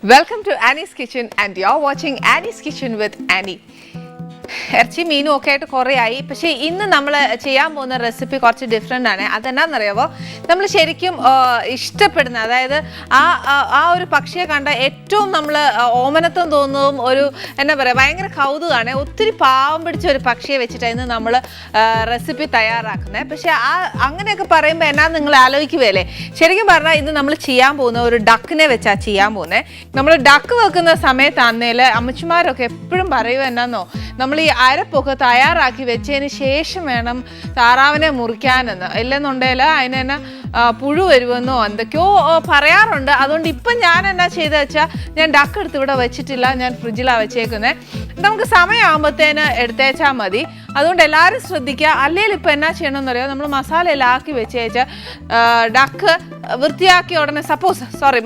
Welcome to Annie's Kitchen and you're watching Annie's Kitchen with Annie. ഇറച്ചി മീനും ഒക്കെ ആയിട്ട് കുറേ ആയി. പക്ഷേ ഇന്ന് നമ്മൾ ചെയ്യാൻ പോകുന്ന റെസിപ്പി കുറച്ച് ഡിഫറെൻ്റ് ആണ്. അതെന്നാണെന്നറിയാമോ, നമ്മൾ ശരിക്കും ഇഷ്ടപ്പെടുന്ന, അതായത് ആ ഒരു പക്ഷിയെ കണ്ട ഏറ്റവും നമ്മൾ ഓമനത്വം തോന്നുന്നതും ഒരു എന്താ പറയുക ഭയങ്കര കൗതുകമാണ്. ഒത്തിരി പാവം പിടിച്ച ഒരു പക്ഷിയെ വെച്ചിട്ടാണ് ഇന്ന് നമ്മൾ റെസിപ്പി തയ്യാറാക്കുന്നത്. പക്ഷേ അങ്ങനെയൊക്കെ പറയുമ്പോൾ എന്നാ നിങ്ങൾ ആലോചിക്കുകയല്ലേ, ശരിക്കും പറഞ്ഞാൽ ഇന്ന് നമ്മൾ ചെയ്യാൻ പോകുന്ന ഒരു ഡക്കിനെ വെച്ചാണ് ചെയ്യാൻ പോകുന്നത്. നമ്മൾ ഡക്ക് വെക്കുന്ന സമയത്താന്നേൽ അമ്മച്ചിമാരൊക്കെ എപ്പോഴും പറയുക എന്നാന്നോ, നമ്മൾ ഈ അരപ്പൊക്കെ തയ്യാറാക്കി വെച്ചതിന് ശേഷം വേണം താറാവിനെ മുറിക്കാനെന്ന്, ഇല്ലെന്നുണ്ടെങ്കിൽ അതിന് തന്നെ പുഴു വരുമെന്നോ എന്തൊക്കെയോ പറയാറുണ്ട്. അതുകൊണ്ട് ഇപ്പം ഞാൻ എന്നാ ചെയ്തെന്ന് വെച്ചാൽ, ഞാൻ ഡക്ക് എടുത്ത് ഇവിടെ വെച്ചിട്ടില്ല, ഞാൻ ഫ്രിഡ്ജിലാണ് വെച്ചേക്കുന്നത്. നമുക്ക് സമയമാകുമ്പോഴത്തേന് എടുത്തേച്ചാൽ മതി. അതുകൊണ്ട് എല്ലാവരും ശ്രദ്ധിക്കുക. അല്ലെങ്കിൽ ഇപ്പം എന്നാ ചെയ്യണമെന്ന് അറിയാം, നമ്മൾ മസാലയെല്ലാം ആക്കി വെച്ചേച്ച് ഡക്ക് വൃത്തിയാക്കിയ ഉടനെ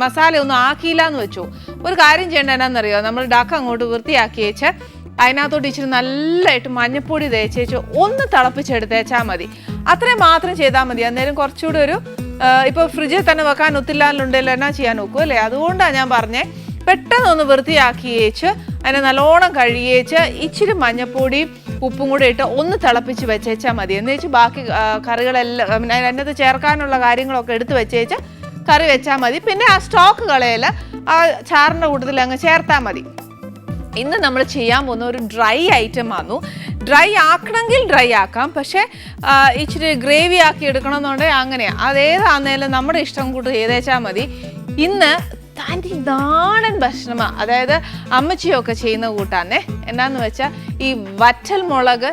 മസാല ഒന്നും ആക്കിയില്ല എന്ന് വെച്ചു, ഒരു കാര്യം ചെയ്യേണ്ട എന്നാന്നറിയോ, നമ്മൾ ഡക്ക് അങ്ങോട്ട് വൃത്തിയാക്കി വെച്ച് അതിനകത്തോട്ട് ഇച്ചിരി നല്ലതായിട്ട് മഞ്ഞപ്പൊടി തേച്ചേച്ച് ഒന്ന് തിളപ്പിച്ചെടുത്തേച്ചാൽ മതി. അത്രയും മാത്രം ചെയ്താൽ മതി. അന്നേരം കുറച്ചുകൂടി ഒരു ഇപ്പോൾ ഫ്രിഡ്ജിൽ തന്നെ വെക്കാൻ ഒത്തില്ലാന്നുണ്ടെങ്കിൽ എന്നാ ചെയ്യാൻ നോക്കും അല്ലേ. അതുകൊണ്ടാണ് ഞാൻ പറഞ്ഞത്, പെട്ടെന്ന് ഒന്ന് വൃത്തിയാക്കിയേച്ച് അതിനെ നല്ലോണം കഴുകിയേച്ച് ഇച്ചിരി മഞ്ഞപ്പൊടിയും ഉപ്പും കൂടി ഇട്ട് ഒന്ന് തിളപ്പിച്ച് വെച്ചേച്ചാൽ മതി. എന്ന് വെച്ച് ബാക്കി കറികളെല്ലാം അതിനകത്ത് ചേർക്കാനുള്ള കാര്യങ്ങളൊക്കെ എടുത്ത് വെച്ചേച്ച് കറി വെച്ചാൽ മതി. പിന്നെ ആ സ്റ്റോക്ക് കളയൽ ആ ചാറിൻ്റെ കൂട്ടത്തിൽ അങ്ങ് ചേർത്താൽ മതി. ഇന്ന് നമ്മൾ ചെയ്യാൻ പോകുന്ന ഒരു ഡ്രൈ ഐറ്റം ആണ്. ഡ്രൈ ആക്കണമെങ്കിൽ ഡ്രൈ ആക്കാം, പക്ഷേ ഇച്ചിരി ഗ്രേവി ആക്കി എടുക്കണമെന്നുണ്ടെങ്കിൽ അങ്ങനെയാണ്. അതേതാന്നേലും നമ്മുടെ ഇഷ്ടം കൂട്ട് ചെയ്തേച്ചാൽ മതി. ഇന്ന് തനി നാടൻ ഭക്ഷണമാണ്, അതായത് അമ്മച്ചിയൊക്കെ ചെയ്യുന്ന കൂട്ടാന്നേ. എന്നാന്ന് വെച്ചാൽ ഈ വറ്റൽ മുളക്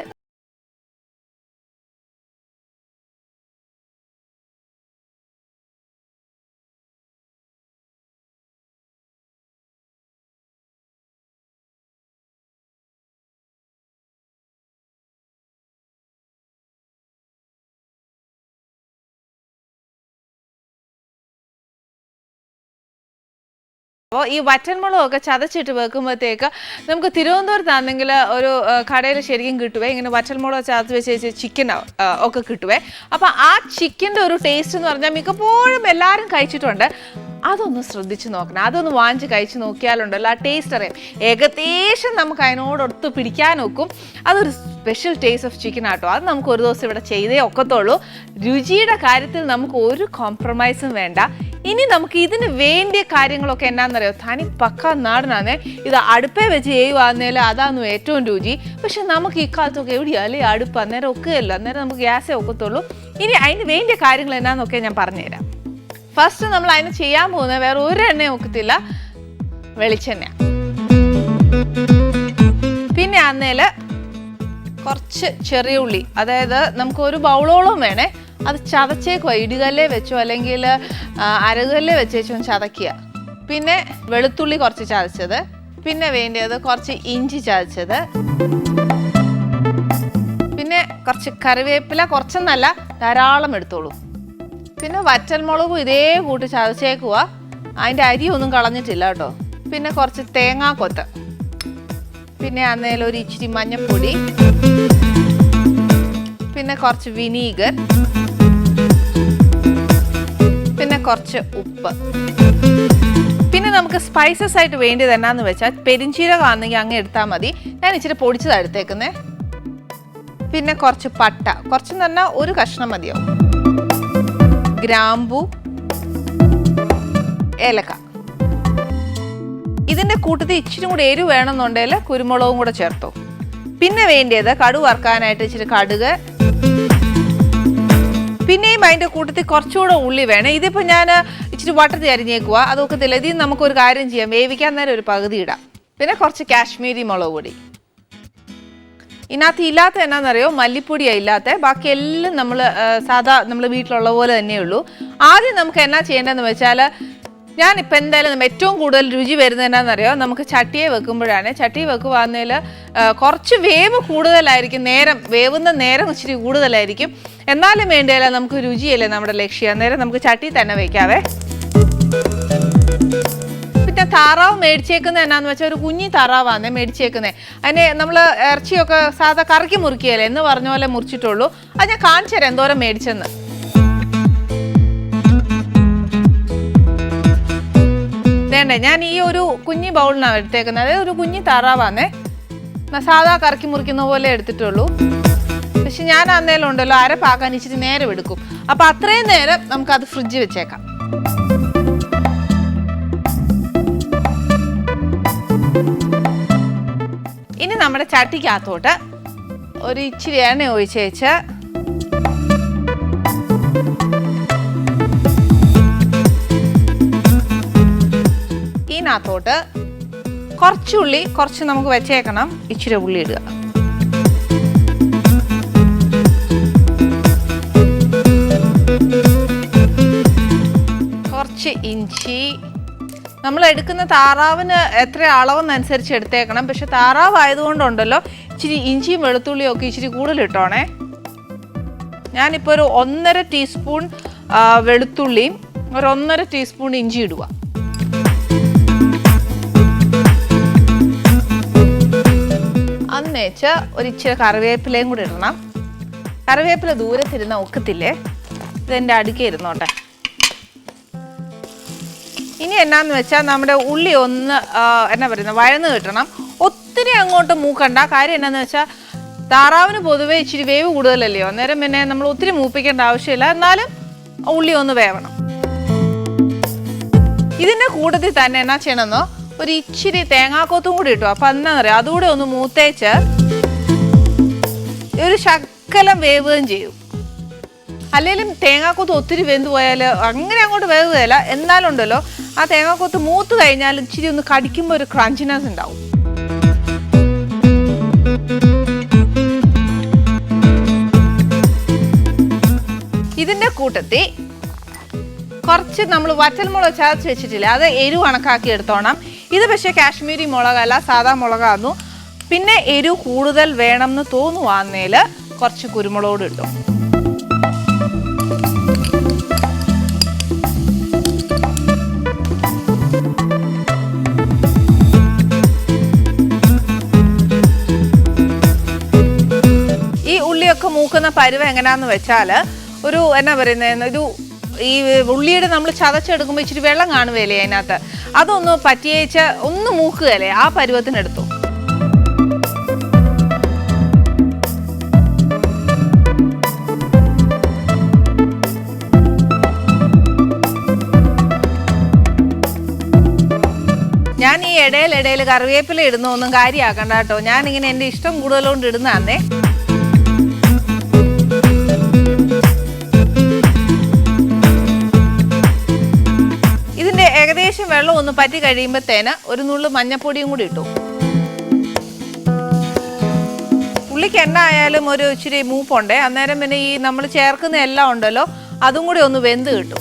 അപ്പോൾ ഈ വറ്റൻമുളകൊക്കെ ചതച്ചിട്ട് വെക്കുമ്പോഴത്തേക്ക് നമുക്ക് തിരുവനന്തപുരത്താണെങ്കിൽ ഒരു കടയിൽ ശരിക്കും കിട്ടുവേ, ഇങ്ങനെ വറ്റൽമുളക് ചതച്ച് വെച്ച് ചിക്കൻ ഒക്കെ കിട്ടുവേ. അപ്പോൾ ആ ചിക്കൻ്റെ ഒരു ടേസ്റ്റ് എന്ന് പറഞ്ഞാൽ മിക്കപ്പോഴും എല്ലാവരും കഴിച്ചിട്ടുണ്ട്. അതൊന്ന് ശ്രദ്ധിച്ച് നോക്കണം, അതൊന്ന് വാങ്ങിച്ച് കഴിച്ച് നോക്കിയാലുണ്ടല്ലോ ആ ടേസ്റ്റ് അറിയാം. ഏകദേശം നമുക്ക് അതിനോടൊത്ത് പിടിക്കാൻ നോക്കും. അതൊരു സ്പെഷ്യൽ ടേസ്റ്റ് ഓഫ് ചിക്കൻ ആട്ടോ. അത് നമുക്ക് ഒരു ദിവസം ഇവിടെ ചെയ്തേ ഒക്കത്തുള്ളൂ. രുചിയുടെ കാര്യത്തിൽ നമുക്ക് ഒരു കോംപ്രമൈസും വേണ്ട. ഇനി നമുക്ക് ഇതിന് വേണ്ടിയ കാര്യങ്ങളൊക്കെ എന്നാന്നറിയോ, തനി പക്ക നാടനാന്നേ. ഇത് അടുപ്പേ വെച്ച് ചെയ്യുവാന്നേൽ അതാന്ന് ഏറ്റവും രുചി. പക്ഷെ നമുക്ക് ഇക്കാലത്തൊക്കെ എവിടെയാ അല്ലേ അടുപ്പ്, അന്നേരം ഒക്കെയല്ല, അന്നേരം നമുക്ക് ഗ്യാസേ ഒക്കത്തുള്ളൂ. ഇനി അതിന് വേണ്ടിയ കാര്യങ്ങൾ എന്നാന്നൊക്കെ ഞാൻ പറഞ്ഞുതരാം. ഫസ്റ്റ് നമ്മൾ അതിന് ചെയ്യാൻ പോകുന്നത് വേറെ ഒരു എണ്ണയും ഒക്കത്തില്ല, വെളിച്ചെണ്ണ. പിന്നെ അന്നേൽ കുറച്ച് ചെറിയ ഉള്ളി, അതായത് നമുക്ക് ഒരു ബൗളോളം വേണേ, അത് ചതച്ചേക്കുവാ. ഇടികല്ലേ വെച്ചോ അല്ലെങ്കിൽ അരകല്ലേ വെച്ചേച്ചോ ചതക്കുക. പിന്നെ വെളുത്തുള്ളി കുറച്ച് ചതച്ചത്, പിന്നെ വേണ്ടത് കുറച്ച് ഇഞ്ചി ചതച്ചത്, പിന്നെ കുറച്ച് കറിവേപ്പില, കുറച്ചെന്നല്ല ധാരാളം എടുത്തോളൂ. പിന്നെ വറ്റൽമുളകും ഇതേ കൂട്ടി ചതച്ചേക്കുക, അതിൻ്റെ അരിയൊന്നും കളഞ്ഞിട്ടില്ല കേട്ടോ. പിന്നെ കുറച്ച് തേങ്ങാക്കൊത്ത്, പിന്നെ അന്നേരം ഒരു ഇച്ചിരി മഞ്ഞൾപ്പൊടി, പിന്നെ കുറച്ച് വിനീഗർ, പിന്നെ കുറച്ച് ഉപ്പ്. പിന്നെ നമുക്ക് സ്പൈസസ് ആയിട്ട് വേണ്ടിയത് എന്നാന്ന് വെച്ചാൽ പെരിഞ്ചീരകം ആണെങ്കിൽ അങ്ങ് എടുത്താൽ മതി, ഞാൻ ഇച്ചിരി പൊടിച്ചതാണ് എടുത്തേക്കുന്നത്. പിന്നെ കുറച്ച് പട്ട, കുറച്ചെന്ന് പറഞ്ഞാൽ ഒരു കഷ്ണം മതിയാവും. ഗ്രാമ്പു, ഏലക്ക. ഇതിൻ്റെ കൂട്ടത്തിൽ ഇച്ചിരി കൂടി എരിവ് വേണമെന്നുണ്ടെങ്കിൽ കുരുമുളകും കൂടെ ചേർത്തോ. പിന്നെ വേണ്ടിയത് കടുക് വറുക്കാനായിട്ട് ഇച്ചിരി കടുക്, പിന്നെയും അതിൻ്റെ കൂട്ടത്തിൽ കുറച്ചുകൂടെ ഉള്ളി വേണം. ഇതിപ്പോൾ ഞാൻ ഇച്ചിരി വട്ടത്തിൽ അരിഞ്ഞേക്കുക, അതൊക്കത്തില്ല. ഇതിൽ നമുക്കൊരു കാര്യം ചെയ്യാം, വേവിക്കാൻ നേരം ഒരു പകുതി ഇടാം. പിന്നെ കുറച്ച് കാശ്മീരി മുളക് പൊടി. ഇതിനകത്ത് ഇല്ലാത്ത എന്നാന്നറിയോ, മല്ലിപ്പൊടിയാണ് ഇല്ലാത്ത, ബാക്കി എല്ലാം നമ്മൾ സാധാ നമ്മൾ വീട്ടിലുള്ള പോലെ തന്നെയുള്ളൂ. ആദ്യം നമുക്ക് എന്നാ ചെയ്യേണ്ടതെന്ന് വെച്ചാൽ, ഞാനിപ്പോൾ എന്തായാലും ഏറ്റവും കൂടുതൽ രുചി വരുന്നത് എന്നാന്നറിയോ, നമുക്ക് ചട്ടിയെ വെക്കുമ്പോഴാണ്. ചട്ടി വെക്കുവാന്നേൽ കുറച്ച് വേവ് കൂടുതലായിരിക്കും, വേവുന്ന നേരം ഇച്ചിരി കൂടുതലായിരിക്കും. എന്നാലും വേണ്ടിയല്ല, നമുക്ക് രുചിയല്ലേ നമ്മുടെ ലക്ഷ്യം. അന്നേരം നമുക്ക് ചട്ടി തന്നെ വയ്ക്കാവേ. പിന്നെ താറാവ് മേടിച്ചേക്കുന്നത് എന്നാന്ന് വെച്ചാൽ ഒരു കുഞ്ഞി താറാവാന്നേ മേടിച്ചേക്കുന്നത്. അതിനെ നമ്മൾ ഇറച്ചിയൊക്കെ സാധാ കറിക്ക് മുറിക്കുകയല്ലേ എന്ന് പറഞ്ഞ പോലെ മുറിച്ചിട്ടുള്ളൂ. അത് ഞാൻ കാണിച്ചു തരാം എന്തോരം മേടിച്ചെന്ന്. വേണ്ടേ ഞാൻ ഈ ഒരു കുഞ്ഞി ബൗളിനാണ് എടുത്തേക്കുന്നത്. അതായത് ഒരു കുഞ്ഞി താറാവാന്നേ, സാധാ കറക്കി മുറിക്കുന്ന പോലെ എടുത്തിട്ടുള്ളൂ. പക്ഷെ ഞാൻ അന്നേരം ഉണ്ടല്ലോ അരപ്പാക്കാൻ ഇച്ചിരി നേരം എടുക്കും. അപ്പം അത്രയും നേരം നമുക്കത് ഫ്രിഡ്ജ് വെച്ചേക്കാം. ഇനി നമ്മുടെ ചട്ടിക്കകത്തോട്ട് ഒരു ഇച്ചിരി എണ്ണ ഒഴിച്ചേച്ച് ഇതിനകത്തോട്ട് കുറച്ചുള്ളി കുറച്ച് നമുക്ക് വെച്ചേക്കണം. ഇച്ചിരി ഉള്ളി ഇടുക. കുറച്ച് ഇഞ്ചി. നമ്മൾ എടുക്കുന്ന താറാവിന് എത്ര അളവെന്നനുസരിച്ച് എടുത്തേക്കണം. പക്ഷെ താറാവ് ആയതുകൊണ്ടുണ്ടല്ലോ ഇച്ചിരി ഇഞ്ചിയും വെളുത്തുള്ളിയും ഒക്കെ ഇച്ചിരി കൂടുതൽ ഇട്ടോണേ. ഞാനിപ്പോൾ ഒരു 1.5 ടീസ്പൂൺ വെളുത്തുള്ളിയും ഒരു 1.5 ടീസ്പൂൺ ഇഞ്ചി ഇടുക. അന്നേച്ച് ഒരു ഇച്ചിരി കറിവേപ്പിലയും കൂടി ഇടണം. കറിവേപ്പില ദൂരത്തിരുന്ന ഒക്കത്തില്ലേ, ഇതെൻ്റെ അടുക്കെ ഇരുന്നോട്ടെ. ഇനി എന്നാന്ന് വെച്ചാൽ നമ്മുടെ ഉള്ളി ഒന്ന് എന്നാ പറയുന്നത് വഴന്ന് കിട്ടണം. ഒത്തിരി അങ്ങോട്ട് മൂക്കണ്ട. കാര്യം എന്നാന്ന് വെച്ചാൽ താറാവിന് പൊതുവേ ഇച്ചിരി വേവ് കൂടുതലല്ലയോ, അന്നേരം പിന്നെ നമ്മൾ ഒത്തിരി മൂപ്പിക്കേണ്ട ആവശ്യമില്ല. എന്നാലും ഉള്ളി ഒന്ന് വേവണം. ഇതിൻ്റെ കൂട്ടത്തിൽ തന്നെ എന്നാ ചെയ്യണമെന്നോ ഒരു ഇച്ചിരി തേങ്ങാക്കൊത്തും കൂടി ഇട്ടു. അപ്പം എന്നാ പറയുക അതുകൂടെ ഒന്ന് മൂത്തേച്ച് ഒരു ശകലം വേവുകയും ചെയ്യും. അല്ലെങ്കിലും തേങ്ങാക്കൊത്ത് ഒത്തിരി വെന്ത് പോയാൽ അങ്ങനെ അങ്ങോട്ട് വേവുകയില്ല. എന്നാലുണ്ടല്ലോ ആ തേങ്ങാക്കൊത്ത് മൂത്ത് കഴിഞ്ഞാൽ ഇച്ചിരി ഒന്ന് കടിക്കുമ്പോൾ ഒരു ക്രഞ്ചിനെസ് ഉണ്ടാവും. ഇതിൻ്റെ കൂട്ടത്തിൽ കുറച്ച് നമ്മൾ വറ്റൽമുളക് ചതച്ച് വെച്ചിട്ടില്ല, അത് എരിവ് കണക്കാക്കി എടുത്തോണം. ഇത് പക്ഷേ കാശ്മീരി മുളകല്ല, സാധാ മുളകാന്നു. പിന്നെ എരിവ് കൂടുതൽ വേണം എന്ന് തോന്നുവാന്നേൽ കുറച്ച് കുരുമുളകോട് ഇട്ടു. ഈ ഉള്ളിയൊക്കെ മൂക്കുന്ന പരുവം എങ്ങനെയാന്ന് വെച്ചാൽ ഒരു എന്നാ പറയുന്നത് ഒരു ഈ ഉള്ളിയുടെ നമ്മൾ ചതച്ചെടുക്കുമ്പോൾ ഇച്ചിരി വെള്ളം കാണുകയല്ലേ അതിനകത്ത്, അതൊന്ന് പറ്റിയേച്ച് ഒന്ന് മൂക്കുകയല്ലേ, ആ പരുവത്തിനെടുത്തു. ഞാൻ ഈ ഇടയിൽ കറിവേപ്പില ഇടുന്നൊന്നും കാര്യമാക്കണ്ട കേട്ടോ. ഞാനിങ്ങനെ എൻ്റെ ഇഷ്ടം കൂടുതലുകൊണ്ട് ഇടുന്നതാന്നേ. ഇതിൻ്റെ ഏകദേശം വെള്ളം ഒന്ന് പറ്റി കഴിയുമ്പോഴത്തേന് ഒരു നുള്ളു മഞ്ഞപ്പൊടിയും കൂടി ഇട്ടു. ഉള്ളിക്ക് എണ്ണ ആയാലും ഒരു ഇച്ചിരി മൂപ്പുണ്ടേ, അന്നേരം പിന്നെ ഈ നമ്മൾ ചേർക്കുന്ന എല്ലാം ഉണ്ടല്ലോ അതും കൂടി ഒന്ന് വെന്ത് കിട്ടും.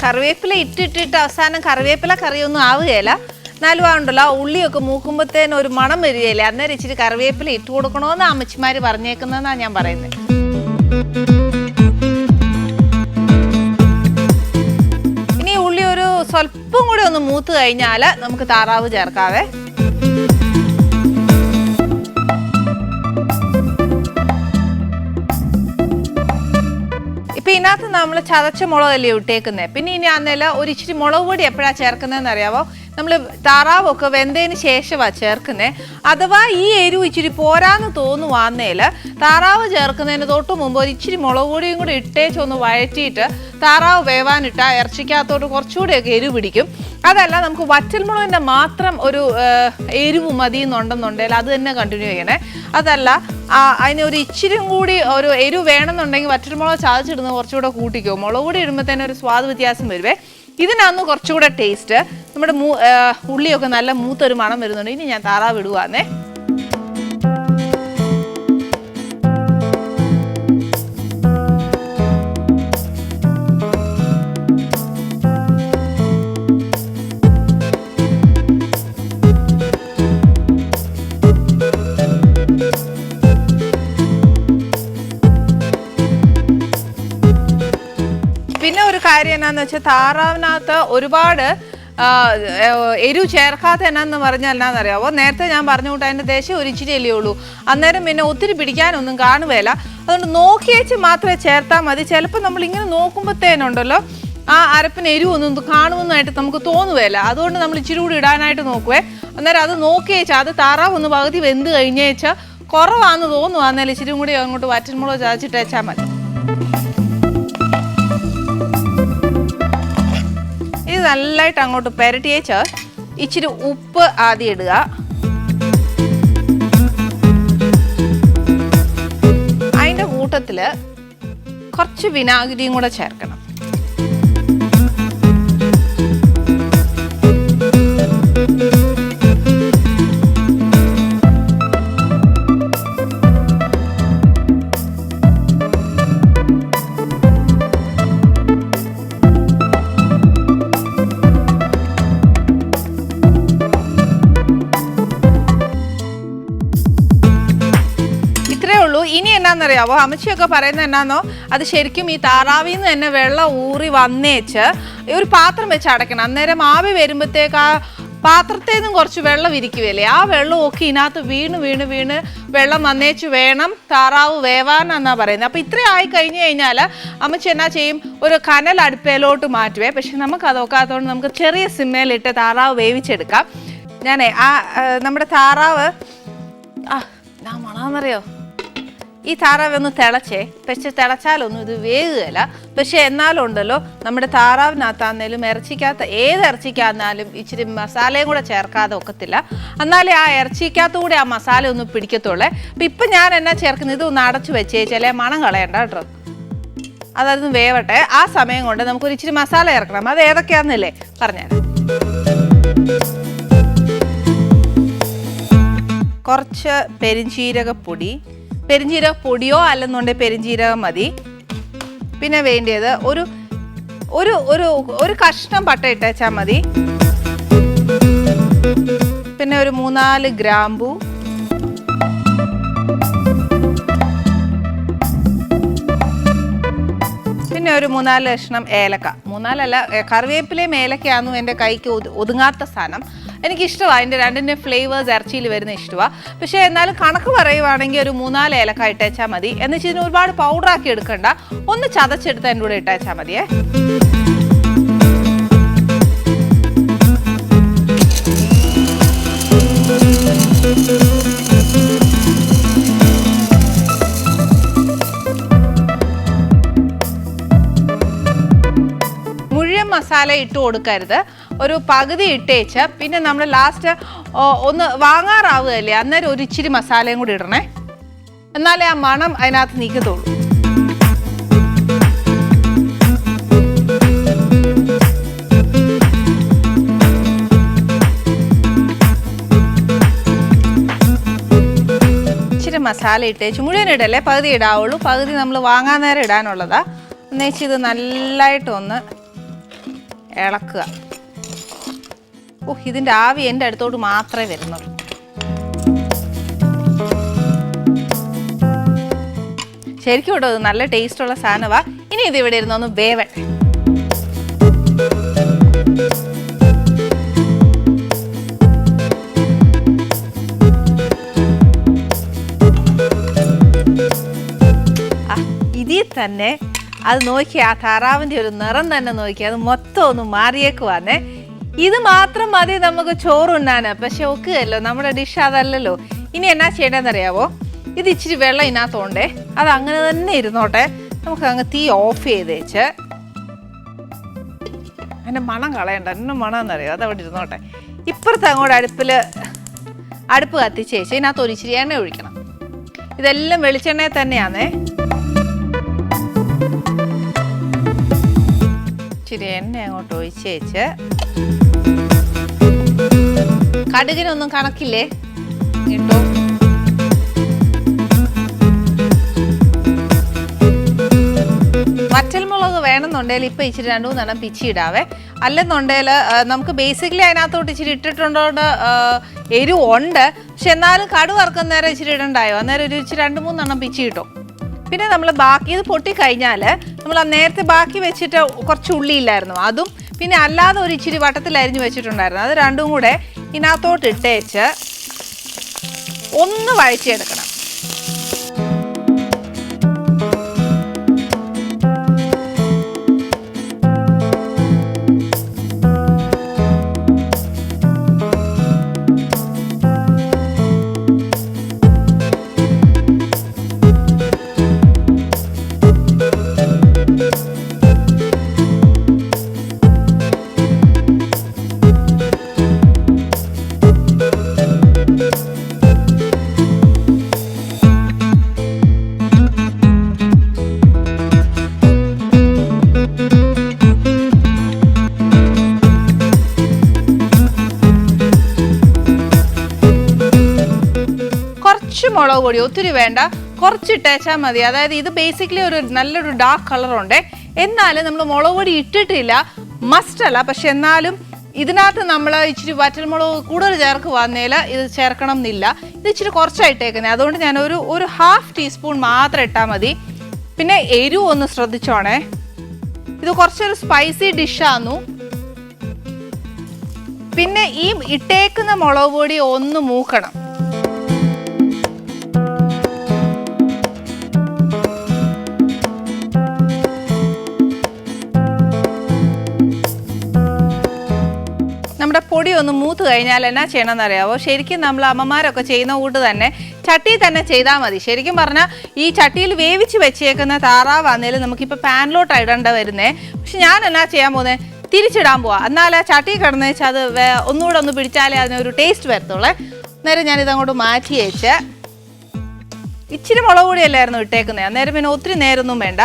കറിവേപ്പില ഇട്ടിട്ട് അവസാനം കറിവേപ്പില കറിയൊന്നും ആവുകയില്ല. എന്നാലും ഉണ്ടല്ലോ ഉള്ളിയൊക്കെ മൂക്കുമ്പോഴത്തേനും ഒരു മണം വരികയില്ലേ, അന്നേരം ഇച്ചിരി കറിവേപ്പില ഇട്ട് കൊടുക്കണമെന്ന് അമ്മച്ചിമാർ പറഞ്ഞേക്കുന്നതെന്നാണ് ഞാൻ പറയുന്നത്. ഇനി ഉള്ളി ഒരു സ്വല്പം കൂടി ഒന്ന് മൂത്ത് കഴിഞ്ഞാൽ നമുക്ക് താറാവ് ചേർക്കാവേ. ഇപ്പം ഇതിനകത്ത് നമ്മൾ ചതച്ച മുളകല്ലേ ഇട്ടേക്കുന്നത്. പിന്നെ ഇനി അന്നേരം ഒരു ഇച്ചിരി മുളക് പൊടി എപ്പോഴാണ് ചേർക്കുന്നതെന്ന് അറിയാമോ? നമ്മൾ താറാവൊക്കെ വെന്തതിന് ശേഷമാണ് ചേർക്കുന്നത്. അഥവാ ഈ എരിവ് ഇച്ചിരി പോരാന്ന് തോന്നുവാന്നേൽ താറാവ് ചേർക്കുന്നതിന് തൊട്ട് മുമ്പ് ഒരു ഇച്ചിരി മുളക് പൊടിയും കൂടി ഇട്ടേച്ചൊന്ന് വഴറ്റിയിട്ട് താറാവ് വേവാനിട്ട ഇറച്ചിക്കകത്തോട്ട് കുറച്ചുകൂടിയൊക്കെ എരിവ് പിടിക്കും. അതല്ല നമുക്ക് വറ്റൽമുളകിൻ്റെ മാത്രം ഒരു എരിവ് മതി എന്നുണ്ടെന്നുണ്ടെങ്കിൽ അത് തന്നെ കണ്ടിന്യൂ ചെയ്യണേ. അതല്ല അതിനൊരു ഇച്ചിരിയും കൂടി ഒരു എരിവ് വേണമെന്നുണ്ടെങ്കിൽ വറ്റൽമുളക് ചതച്ചിടുന്നത് കുറച്ചുകൂടെ കൂട്ടിക്കോ. മുളക് പൊടി ഇടുമ്പോൾ തന്നെ ഒരു സ്വാദ് വ്യത്യാസം വരുവേ. ഇതിനാന്ന് കുറച്ചുകൂടെ ടേസ്റ്റ്. നമ്മുടെ ഉള്ളിയൊക്കെ നല്ല മൂത്തൊരു മണം വരുന്നുണ്ട്. ഇനി ഞാൻ താറാവ് ഇടുവാന്നേ. പിന്നെ ഒരു കാര്യം എന്നാന്ന് വെച്ചാൽ താറാവിനകത്ത് ഒരുപാട് എരിവ് ചേർക്കാത്ത എന്നാന്ന് പറഞ്ഞാൽ എന്നാന്നറിയാവോ, നേരത്തെ ഞാൻ പറഞ്ഞു കൂട്ടാ അതിൻ്റെ ദേശം ഒരു ഇച്ചിരി അല്ലേ ഉള്ളൂ, അന്നേരം പിന്നെ ഒത്തിരി പിടിക്കാനൊന്നും കാണുകയില്ല. അതുകൊണ്ട് നോക്കിയേച്ച് മാത്രമേ ചേർത്താൽ മതി. ചിലപ്പോൾ നമ്മളിങ്ങനെ നോക്കുമ്പോഴത്തേനുണ്ടല്ലോ ആ അരപ്പിന് എരിവൊന്നും കാണുമെന്നായിട്ട് നമുക്ക് തോന്നുകയില്ല. അതുകൊണ്ട് നമ്മൾ ഇച്ചിരി കൂടി ഇടാനായിട്ട് നോക്കുവേ. അന്നേരം അത് നോക്കിയേച്ചാൽ അത് താറാവ് ഒന്ന് പകുതി വെന്ത് കഴിഞ്ഞേച്ചാൽ കുറവാന്ന് തോന്നുക, എന്നാൽ ഇച്ചിരി കൂടി അങ്ങോട്ട് വറ്റൻമുളക് ചതച്ചിട്ട് വെച്ചാൽ മതി. ഇത് നല്ലതായിട്ട് അങ്ങോട്ട് പുരട്ടിയേച്ച് ഇച്ചിരി ഉപ്പ് ആദ്യം ഇടുക. അതിൻ്റെ കൂട്ടത്തിൽ കുറച്ച് വിനാഗിരിയും കൂടെ ചേർക്കണം. ഇനി എന്നാന്നറിയാവോ, അമ്മച്ചിയൊക്കെ പറയുന്നത് എന്നാന്നോ, അത് ശരിക്കും ഈ താറാവിൽ നിന്ന് തന്നെ വെള്ളം ഊറി വന്നേച്ച് ഒരു പാത്രം വെച്ച് അടയ്ക്കണം. അന്നേരം ആവി വരുമ്പോഴത്തേക്ക് ആ പാത്രത്തിൽ നിന്നും കുറച്ച് വെള്ളം ഇരിക്കുവല്ലേ, ആ വെള്ളമൊക്കെ ഇതിനകത്ത് വീണ് വീണ് വീണ് വെള്ളം വന്നേച്ച് വേണം താറാവ് വേവാനെന്നാണ് പറയുന്നത്. അപ്പോൾ ഇത്രയും ആയി കഴിഞ്ഞ് കഴിഞ്ഞാൽ അമ്മച്ചി എന്നാ ചെയ്യും, ഒരു കനൽ അടുപ്പയിലോട്ട് മാറ്റുവേ. പക്ഷെ നമുക്ക് അതൊക്കാത്തതുകൊണ്ട് നമുക്ക് ചെറിയ സിമ്മയിലിട്ട് താറാവ് വേവിച്ചെടുക്കാം. ഞാനേ നമ്മുടെ താറാവ് ഞാൻ മണമെന്നറിയോ, ഈ താറാവ് ഒന്ന് തിളച്ചേ, പക്ഷെ തിളച്ചാലൊന്നും ഇത് വേകുകയില്ല. പക്ഷെ എന്നാലും ഉണ്ടല്ലോ, നമ്മുടെ താറാവിനകത്താന്നേലും ഇറച്ചിക്കകത്ത് ഏത് ഇറച്ചിക്കാന്നാലും ഇച്ചിരി മസാലയും കൂടെ ചേർക്കാതെ ഒക്കത്തില്ല. എന്നാലേ ആ ഇറച്ചിക്കകത്തുകൂടെ ആ മസാല ഒന്ന് പിടിക്കത്തുള്ളേ. അപ്പം ഇപ്പം ഞാൻ എന്നാ ചേർക്കുന്നത്, ഇതൊന്ന് അടച്ചു വെച്ചേച്ചാലേ മണം കളയണ്ട കേട്ടോ. അതൊന്ന് വേവട്ടെ. ആ സമയം കൊണ്ട് നമുക്കൊരു ഇച്ചിരി മസാല ചേർക്കണം. അത് ഏതൊക്കെയാണെന്നല്ലേ പറഞ്ഞുതരാം. കുറച്ച് പെരിഞ്ജീരകപ്പൊടി, പെരിഞ്ജീരക പൊടിയോ അല്ലെന്നുണ്ടെങ്കിൽ പെരിഞ്ജീരകം മതി. പിന്നെ വേണ്ടിയത് ഒരു ഒരു ഒരു ഒരു കഷ്ണം പട്ട ഇട്ടേച്ചാൽ മതി. പിന്നെ ഒരു 3-4 ഗ്രാമ്പു, പിന്നെ ഒരു 3-4 കഷ്ണം ഏലക്ക. 3-4 അല്ല, കറിവേപ്പിലയും ഏലക്കയാണെന്നും എൻ്റെ കൈക്ക് ഒതുങ്ങാത്ത സാധനം. എനിക്കിഷ്ടമാണ്, അതിൻ്റെ രണ്ടിൻ്റെ ഫ്ലേവേഴ്സ് ഇറച്ചിയിൽ വരുന്ന ഇഷ്ടമാണ്. പക്ഷേ എന്നാലും കണക്ക് പറയുവാണെങ്കിൽ ഒരു 3-4 ഏലക്ക ഇട്ടേച്ചാൽ മതി. എന്ന് വെച്ചാൽ ഇതിന് ഒരുപാട് പൗഡറാക്കി എടുക്കണ്ട, ഒന്ന് ചതച്ചെടുത്ത് അതിൻ്റെ കൂടെ ഇട്ടേച്ചാൽ മതിയേ. മുഴുവൻ മസാല ഇട്ട് കൊടുക്കരുത്, ഒരു പകുതി ഇട്ടേച്ച് പിന്നെ നമ്മൾ ലാസ്റ്റ് ഒന്ന് വാങ്ങാറാവുകയല്ലേ, അന്നേരം ഒരു ഇച്ചിരി മസാലയും കൂടി ഇടണേ. എന്നാലേ ആ മണം അതിനകത്ത് നീക്കത്തുള്ളൂ. ഇച്ചിരി മസാല ഇട്ടേച്ച് മുഴുവൻ ഇടല്ലേ, പകുതി ഇടാവുള്ളൂ. പകുതി നമ്മൾ വാങ്ങാൻ നേരം ഇടാനുള്ളതാ. എന്നുവെച്ച് ഇത് നല്ലതായിട്ടൊന്ന് ഇളക്കുക. ഇതിൻ്റെ ആവി എൻ്റെ അടുത്തോട്ട് മാത്രമേ വരുന്നുള്ളൂ. ശരിക്കും ഇവിടെ നല്ല ടേസ്റ്റുള്ള സാധനമാണ്. ഇനി ഇത് ഇവിടെ ഇരുന്നൊന്ന് വേവട്ടെ. ഇതിൽ തന്നെ അത് നോക്കി, ആ താറാവിൻ്റെ ഒരു നിറം തന്നെ നോക്കി, അത് മൊത്തം ഒന്ന് മാറിയേക്കുവാന്നേ. ഇത് മാത്രം മതി നമുക്ക് ചോറുണ്ണാന്. പക്ഷെ ഒക്കുകയല്ലോ, നമ്മുടെ ഡിഷ് അതല്ലല്ലോ. ഇനി എന്നാ ചെയ്യേണ്ടതെന്നറിയാവോ, ഇത് ഇച്ചിരി വെള്ളം ഇതിനകത്തോണ്ടേ, അത് അങ്ങനെ തന്നെ ഇരുന്നോട്ടെ. നമുക്ക് അങ്ങ് തീ ഓഫ് ചെയ്തേച്ച്, അതിൻ്റെ മണം കളയണ്ട. എന്നെ മണം എന്നറിയോ, അതവിടെ ഇരുന്നോട്ടെ. ഇപ്പുറത്ത് അങ്ങോട്ട് അടുപ്പ് കത്തിച്ചേച്ച് ഇതിനകത്ത് ഒരു ഇച്ചിരി എണ്ണ ഒഴിക്കണം. ഇതെല്ലാം വെളിച്ചെണ്ണയിൽ തന്നെയാണേ. ഇച്ചിരി എണ്ണ അങ്ങോട്ട് ഒഴിച്ചേച്ച്, കടുകിനൊന്നും കണക്കില്ലേ കിട്ടോ. വറ്റൽമുളക് വേണമെന്നുണ്ടെങ്കിൽ ഇപ്പം ഇച്ചിരി 2-3 എണ്ണം പിച്ചിയിടാവേ. അല്ലെന്നുണ്ടെങ്കിൽ നമുക്ക് ബേസിക്കലി അതിനകത്തോട്ട് ഇച്ചിരി ഇട്ടിട്ടുണ്ടോണ്ട് എരിവുണ്ട്. പക്ഷെ എന്നാലും കടുക് വറുക്കുന്ന നേരം ഇച്ചിരി ഇടണ്ടായോ, അന്നേരം ഒരു ഇച്ചിരി 2-3 എണ്ണം പിച്ചി കിട്ടും. പിന്നെ നമ്മൾ ബാക്കി ഇത് പൊട്ടിക്കഴിഞ്ഞാൽ നമ്മൾ നേരത്തെ ബാക്കി വെച്ചിട്ട് കുറച്ച് ഉള്ളിയില്ലായിരുന്നു, അതും പിന്നെ അല്ലാതെ ഒരു ഇച്ചിരി വട്ടത്തിൽ അരിഞ്ഞു വെച്ചിട്ടുണ്ടായിരുന്നു. അത് രണ്ടും കൂടെ ഇതിനകത്തോട്ട് ഇട്ടേച്ച് ഒന്ന് വഴറ്റിയെടുക്കണം. മുളക് പൊടി ഒത്തിരി വേണ്ട, കുറച്ചിട്ടേച്ചാൽ മതി. അതായത് ഇത് ബേസിക്കലി ഒരു നല്ലൊരു ഡാർക്ക് കളറുണ്ട്. എന്നാലും നമ്മൾ മുളക് പൊടി ഇട്ടിട്ടില്ല, മസ്റ്റ് അല്ല. പക്ഷെ എന്നാലും ഇതിനകത്ത് നമ്മൾ ഇച്ചിരി വറ്റൽമുളക് കൂടുതൽ ചേർക്കുവാന്നേൽ ഇത് ചേർക്കണം എന്നില്ല. ഇത് ഇച്ചിരി കുറച്ചായിട്ടേക്കുന്നത്. അതുകൊണ്ട് ഞാൻ ഒരു ഹാഫ് ടീസ്പൂൺ മാത്രം ഇട്ടാൽ മതി. പിന്നെ എരിവ് ഒന്ന് ശ്രദ്ധിച്ചോണേ, ഇത് കുറച്ചൊരു സ്പൈസി ഡിഷാന്നു. പിന്നെ ഈ ഇട്ടേക്കുന്ന മുളക് പൊടി ഒന്ന് മൂക്കണം. നമ്മുടെ പൊടി ഒന്ന് മൂത്ത് കഴിഞ്ഞാൽ എന്നാ ചെയ്യണമെന്ന് അറിയാവോ? ശരിക്കും നമ്മൾ അമ്മമാരൊക്കെ ചെയ്യുന്ന കൂട്ട് തന്നെ ചട്ടിയിൽ തന്നെ ചെയ്താൽ മതി. ശരിക്കും പറഞ്ഞാൽ ഈ ചട്ടിയിൽ വേവിച്ച് വെച്ചേക്കുന്ന താറാവാന്നേലും നമുക്കിപ്പോൾ പാനിലോട്ട് ഇടേണ്ട വരുന്നേ. പക്ഷെ ഞാൻ എന്നാ ചെയ്യാൻ പോകുന്നത്, തിരിച്ചിടാൻ പോവാ. എന്നാൽ ആ ചട്ടി കിടന്ന് വെച്ചാൽ അത് ഒന്നുകൂടെ ഒന്ന് പിടിച്ചാലേ അതിനൊരു ടേസ്റ്റ് വരത്തുള്ളേ. അന്നേരം ഞാനിതങ്ങോട്ട് മാറ്റി വെച്ച് ഇച്ചിരി മുളക് പൊടിയല്ലായിരുന്നു ഇട്ടേക്കുന്നത്. അന്നേരം പിന്നെ ഒത്തിരി നേരമൊന്നും വേണ്ട.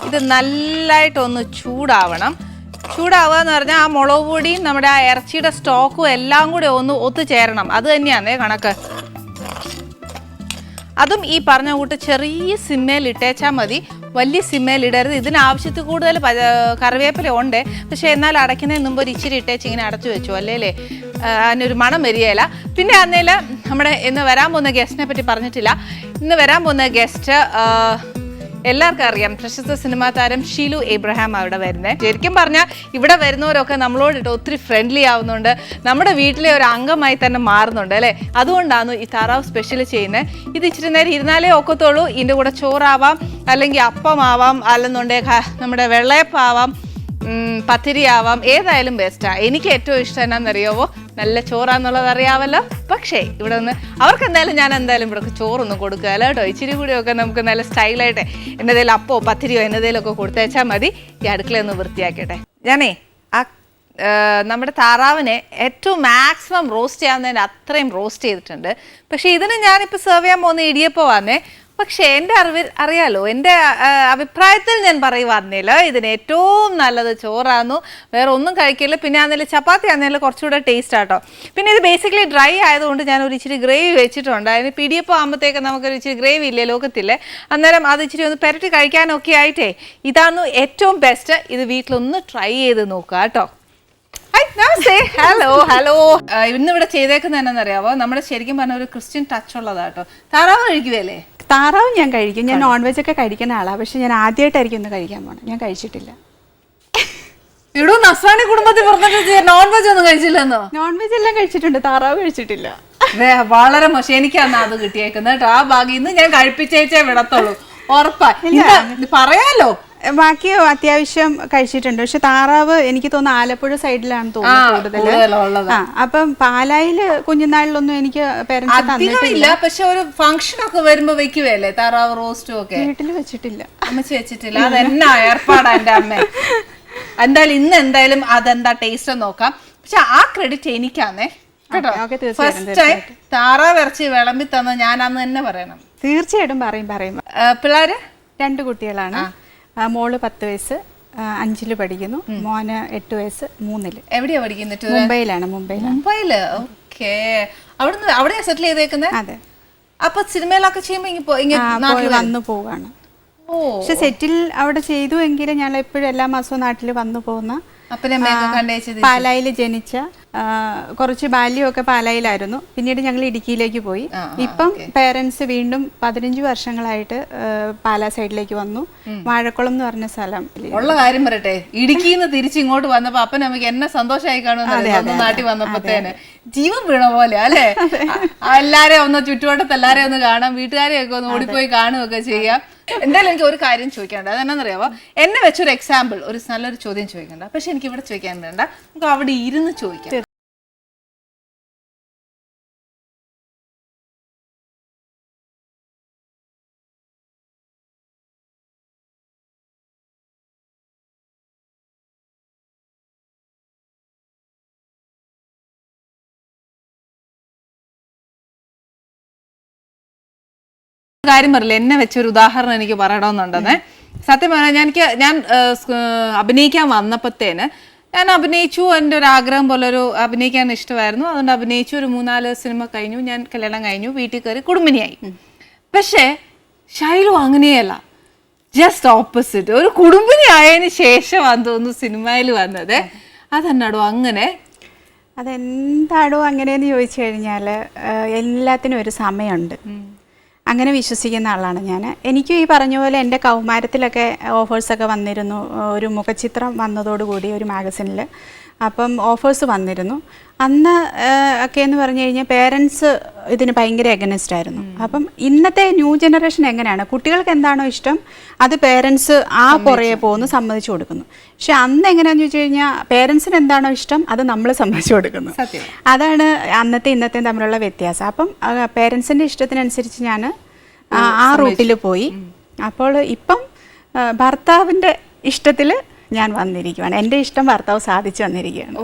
ഇത് നല്ലതായിട്ടൊന്ന് ചൂടാവണം. ചൂടാവുക എന്ന് പറഞ്ഞാൽ ആ മുളക് പൊടിയും നമ്മുടെ ആ ഇറച്ചിയുടെ സ്റ്റോക്കും എല്ലാം കൂടെ ഒന്ന് ഒത്തുചേരണം. അത് തന്നെയാണ് കണക്ക്. അതും ഈ പറഞ്ഞ കൂട്ട് ചെറിയ സിമ്മേൽ ഇട്ടേച്ചാൽ മതി, വലിയ സിമ്മേൽ ഇടരുത്. ഇതിനാവശ്യത്തിൽ കൂടുതൽ കറിവേപ്പില ഉണ്ട്. പക്ഷേ എന്നാൽ അടയ്ക്കുന്നതിന് മുമ്പ് ഒരു ഇച്ചിരി ഇട്ടേച്ച് ഇങ്ങനെ അടച്ചു വെച്ചു, അല്ലേ അതിനൊരു മണം വരികയില്ല. പിന്നെ അന്നേൽ നമ്മുടെ ഇന്ന് വരാൻ പോകുന്ന ഗസ്റ്റിനെ പറ്റി പറഞ്ഞിട്ടില്ല. ഇന്ന് വരാൻ പോകുന്ന ഗസ്റ്റ് എല്ലാവർക്കും അറിയാം, പ്രശസ്ത സിനിമാ താരം ഷീലു എബ്രഹാം അവിടെ വരുന്നത്. ശരിക്കും പറഞ്ഞാൽ ഇവിടെ വരുന്നവരൊക്കെ നമ്മളോടിട്ട് ഒത്തിരി ഫ്രണ്ട്ലി ആവുന്നുണ്ട്, നമ്മുടെ വീട്ടിലെ ഒരു അംഗമായി തന്നെ മാറുന്നുണ്ട് അല്ലേ. അതുകൊണ്ടാണ് ഈ താറാവ് സ്പെഷ്യൽ ചെയ്യുന്നത്. ഇത് ഇച്ചിരി നേരം ഇരുന്നാലേ ഒക്കത്തുള്ളൂ. ഇതിൻ്റെ കൂടെ ചോറാവാം, അല്ലെങ്കിൽ അപ്പമാവാം, അല്ലെന്നുണ്ടെങ്കിൽ നമ്മുടെ വെള്ളയപ്പാവാം, പത്തിരി ആവാം, ഏതായാലും ബെസ്റ്റാണ്. എനിക്ക് ഏറ്റവും ഇഷ്ടം എന്നാണെന്നറിയാവോ, നല്ല ചോറാന്നുള്ളത് അറിയാമല്ലോ. പക്ഷേ ഇവിടെ നിന്ന് അവർക്ക് ഞാൻ എന്തായാലും ഇവിടെ ചോറൊന്നും കൊടുക്കുകയല്ല കേട്ടോ. ഇച്ചിരി കൂടിയൊക്കെ നമുക്ക് നല്ല സ്റ്റൈലായിട്ട് എന്നതേലും അപ്പോ പത്തിരിയോ എന്നതേലും ഒക്കെ കൊടുത്തേച്ചാൽ മതി. ഈ അടുക്കളയൊന്ന് വൃത്തിയാക്കട്ടെ. ഞാനേ ആ നമ്മുടെ താറാവിനെ ഏറ്റവും മാക്സിമം റോസ്റ്റ് ചെയ്യാവുന്നതിന് അത്രയും റോസ്റ്റ് ചെയ്തിട്ടുണ്ട്. പക്ഷേ ഇതിന് ഞാനിപ്പോൾ സെർവ് ചെയ്യാൻ പോകുന്ന ഇടിയപ്പമാണേ. പക്ഷേ എൻ്റെ അറിയാലോ, എൻ്റെ അഭിപ്രായത്തിൽ ഞാൻ പറയുവായിരുന്നില്ല, ഇതിന് ഏറ്റവും നല്ലത് ചോറാന്നു, വേറെ ഒന്നും കഴിക്കില്ല. പിന്നെ ആണെങ്കിലും ചപ്പാത്തി ആണെങ്കിലും കുറച്ചുകൂടെ ടേസ്റ്റ് ആട്ടോ. പിന്നെ ഇത് ബേസിക്കലി ഡ്രൈ ആയതുകൊണ്ട് ഞാനൊരു ഇച്ചിരി ഗ്രേവി വെച്ചിട്ടുണ്ട്. അതിന് പിടിയപ്പം ആകുമ്പോഴത്തേക്ക് നമുക്കൊരു ഇച്ചിരി ഗ്രേവി ഇല്ലേ ലോകത്തില്ലേ, അന്നേരം അത് ഇച്ചിരി ഒന്ന് പെരട്ടി കഴിക്കാനൊക്കെ ആയിട്ടേ ഇതാണ് ഏറ്റവും ബെസ്റ്റ്. ഇത് വീട്ടിലൊന്ന് ട്രൈ ചെയ്ത് നോക്കുക കേട്ടോ. ഹലോ. ഇന്നിവിടെ ചെയ്തേക്കുന്ന എന്നാന്നറിയാവോ, നമ്മുടെ ശരിക്കും പറഞ്ഞ ഒരു ക്രിസ്ത്യൻ ടച്ച് ഉള്ളതാട്ടോ. താറാവ് കഴിക്കുകയല്ലേ? താറാവ് ഞാൻ കഴിക്കും. ഞാൻ നോൺ വെജ് ഒക്കെ കഴിക്കുന്ന ആളാണ്. പക്ഷെ ഞാൻ ആദ്യമായിട്ടായിരിക്കും ഒന്ന് കഴിക്കാൻ പോണം. ഞാൻ കഴിച്ചിട്ടില്ല. ഇവിടെ നസ്രാണി കുടുംബത്തിൽ പറഞ്ഞിട്ട് നോൺ വെജ് ഒന്നും കഴിച്ചില്ലെന്നോ? നോൺ വെജ് എല്ലാം കഴിച്ചിട്ടുണ്ട്, താറാവ് കഴിച്ചിട്ടില്ല. വളരെ മോശം. എനിക്കാണ് അത് കിട്ടിയേക്കുന്നത് കേട്ടോ. ആ ഭാഗം ഇന്ന് ഞാൻ കഴിപ്പിച്ചേച്ചേ വിടത്തുള്ളൂ, ഉറപ്പാ. പറയാലോ, ബാക്കി അത്യാവശ്യം കഴിച്ചിട്ടുണ്ട്. പക്ഷെ താറാവ് എനിക്ക് തോന്നുന്നു ആലപ്പുഴ സൈഡിലാണ് തോന്നുന്നത് കൂടുതൽ. അപ്പം പാലായില് കുഞ്ഞുനാളിലൊന്നും എനിക്ക് പേരൻസ് തന്നിട്ടില്ല. പക്ഷെ ഒരു ഫംഗ്ഷൻ ഒക്കെ വരുമ്പോ വെക്കുവല്ലേ താറാവ് റോസ്റ്റും ഒക്കെ? വീട്ടിൽ വെച്ചിട്ടില്ല, അമ്മച്ചി വെച്ചിട്ടില്ല. അതെന്നാ ഏർപ്പാടാ എന്റെ അമ്മ. എന്തായാലും ഇന്ന് എന്തായാലും അതെന്താ ടേസ്റ്റ് നോക്കാം. പക്ഷെ ആ ക്രെഡിറ്റ് എനിക്കാന്നേ കേട്ടോ. ഫസ്റ്റ് ടൈം താറാവ് ഇറച്ചി വിളമ്പി തന്ന ഞാൻ അന്ന് തന്നെ പറയണം. തീർച്ചയായിട്ടും പറയും. പിള്ളേര് 2 കുട്ടികളാണ്. മോള് 10 വയസ്സ് 5-ല് പഠിക്കുന്നു, മോന് 8 വയസ്സ് 3-ല്. എവിടെയാ പഠിക്കുന്നത്? മുംബൈയില്. ഓക്കെ. അവിടെ സെറ്റിൽ ചെയ്തേക്കുന്നത്? അതെ. അപ്പൊ സിനിമയിലൊക്കെ ചെയ്യുമ്പോ വന്നു പോവാണ്. പക്ഷെ സെറ്റിൽ അവിടെ ചെയ്തു എങ്കിലും ഞാൻ എപ്പോഴും എല്ലാ മാസവും നാട്ടിൽ വന്നു പോകുന്ന അപ്പനെ അമ്മയൊക്കെ കണ്ടേച്ചത് പാലായിൽ ജനിച്ച കുറച്ച് ബാല്യമൊക്കെ പാലായിലായിരുന്നു. പിന്നീട് ഞങ്ങൾ ഇടുക്കിയിലേക്ക് പോയി. ഇപ്പം പേരൻസ് വീണ്ടും 15 വർഷങ്ങളായിട്ട് പാലാ സൈഡിലേക്ക് വന്നു. വാഴക്കുളം എന്ന് പറഞ്ഞ സ്ഥലം. ഉള്ള കാര്യം പറയട്ടെ, ഇടുക്കിന്ന് തിരിച്ച് ഇങ്ങോട്ട് വന്നപ്പോ അപ്പനും അമ്മയ്ക്ക് എന്നെ സന്തോഷമായി കാണുമെന്ന് നാട്ടിൽ വന്നപ്പോഴത്തേന് ജീവൻ വീണ പോലെ അല്ലേ. എല്ലാരെയും ഒന്ന് ചുറ്റുവട്ടത്ത് എല്ലാരെയും ഒന്ന് കാണാം, വീട്ടുകാരെയൊക്കെ ഒന്ന് ഓടിപ്പോയി കാണുകയൊക്കെ ചെയ്യാം. എന്തായാലും എനിക്ക് ഒരു കാര്യം ചോദിക്കാനുണ്ട്. അതെന്നാന്നറിയാവോ, എന്നെ വെച്ചൊരു എക്സാമ്പിൾ, ഒരു നല്ലൊരു ചോദ്യം ചോദിക്കണ്ട, പക്ഷെ എനിക്ക് ഇവിടെ ചോദിക്കാൻ വേണ്ട, നമുക്ക് അവിടെ ഇരുന്ന് ചോദിക്കാം. കാര്യം പറയില്ല, എന്നെ വെച്ചൊരു ഉദാഹരണം എനിക്ക് പറയണമെന്നുണ്ടെന്നേ. സത്യം പറഞ്ഞാൽ ഞാൻ അഭിനയിക്കാൻ വന്നപ്പോഴത്തേന് ഞാൻ അഭിനയിച്ചു. എൻ്റെ ഒരു ആഗ്രഹം പോലെ ഒരു അഭിനയിക്കാൻ ഇഷ്ടമായിരുന്നു. അതുകൊണ്ട് അഭിനയിച്ചു. ഒരു 3-4 സിനിമ കഴിഞ്ഞു, ഞാൻ കല്യാണം കഴിഞ്ഞു, വീട്ടിൽ കയറി കുടുംബിനിയായി. പക്ഷേ ഷൈലു അങ്ങനെയല്ല, ജസ്റ്റ് ഓപ്പോസിറ്റ്. ഒരു കുടുംബിനി ആയതിനു ശേഷമാണ് തോന്നുന്നു സിനിമയിൽ വന്നത്. അതെന്നാടോ അങ്ങനെ? അതെന്താടോ അങ്ങനെയെന്ന് ചോദിച്ചു കഴിഞ്ഞാൽ എല്ലാത്തിനും ഒരു സമയമുണ്ട്. അങ്ങനെ വിശ്വസിക്കുന്ന ആളാണ് ഞാൻ. എനിക്കും ഈ പറഞ്ഞ പോലെ എൻ്റെ കൗമാരത്തിലൊക്കെ ഓഫേഴ്സൊക്കെ വന്നിരുന്നു. ഒരു മുഖചിത്രം വന്നതോടുകൂടി ഒരു മാഗസിനിൽ അപ്പം ഓഫേഴ്സ് വന്നിരുന്നു. അന്ന് ഒക്കെ എന്ന് പറഞ്ഞു കഴിഞ്ഞാൽ പേരൻസ് ഇതിന് ഭയങ്കര എഗനസ്റ്റ് ആയിരുന്നു. അപ്പം ഇന്നത്തെ ന്യൂ ജനറേഷൻ എങ്ങനെയാണ്, കുട്ടികൾക്ക് എന്താണോ ഇഷ്ടം അത് പേരൻസ് ആ പുറകെ പോകുന്നു, സമ്മതിച്ചു കൊടുക്കുന്നു. പക്ഷെ അന്ന് എങ്ങനെയാണെന്ന് ചോദിച്ചു കഴിഞ്ഞാൽ പേരൻസിന് എന്താണോ ഇഷ്ടം അത് നമ്മൾ സമ്മതിച്ചു കൊടുക്കുന്നു. അതാണ് അന്നത്തെ ഇന്നത്തെയും തമ്മിലുള്ള വ്യത്യാസം. അപ്പം പേരൻസിൻ്റെ ഇഷ്ടത്തിനനുസരിച്ച് ഞാൻ ആ റൂട്ടിൽ പോയി. അപ്പോൾ ഇപ്പം ഭർത്താവിൻ്റെ ഇഷ്ടത്തിൽ ഞാൻ വന്നിരിക്കുകയാണ്. എൻ്റെ ഇഷ്ടം ഭർത്താവ് സാധിച്ചു വന്നിരിക്കുകയാണ്.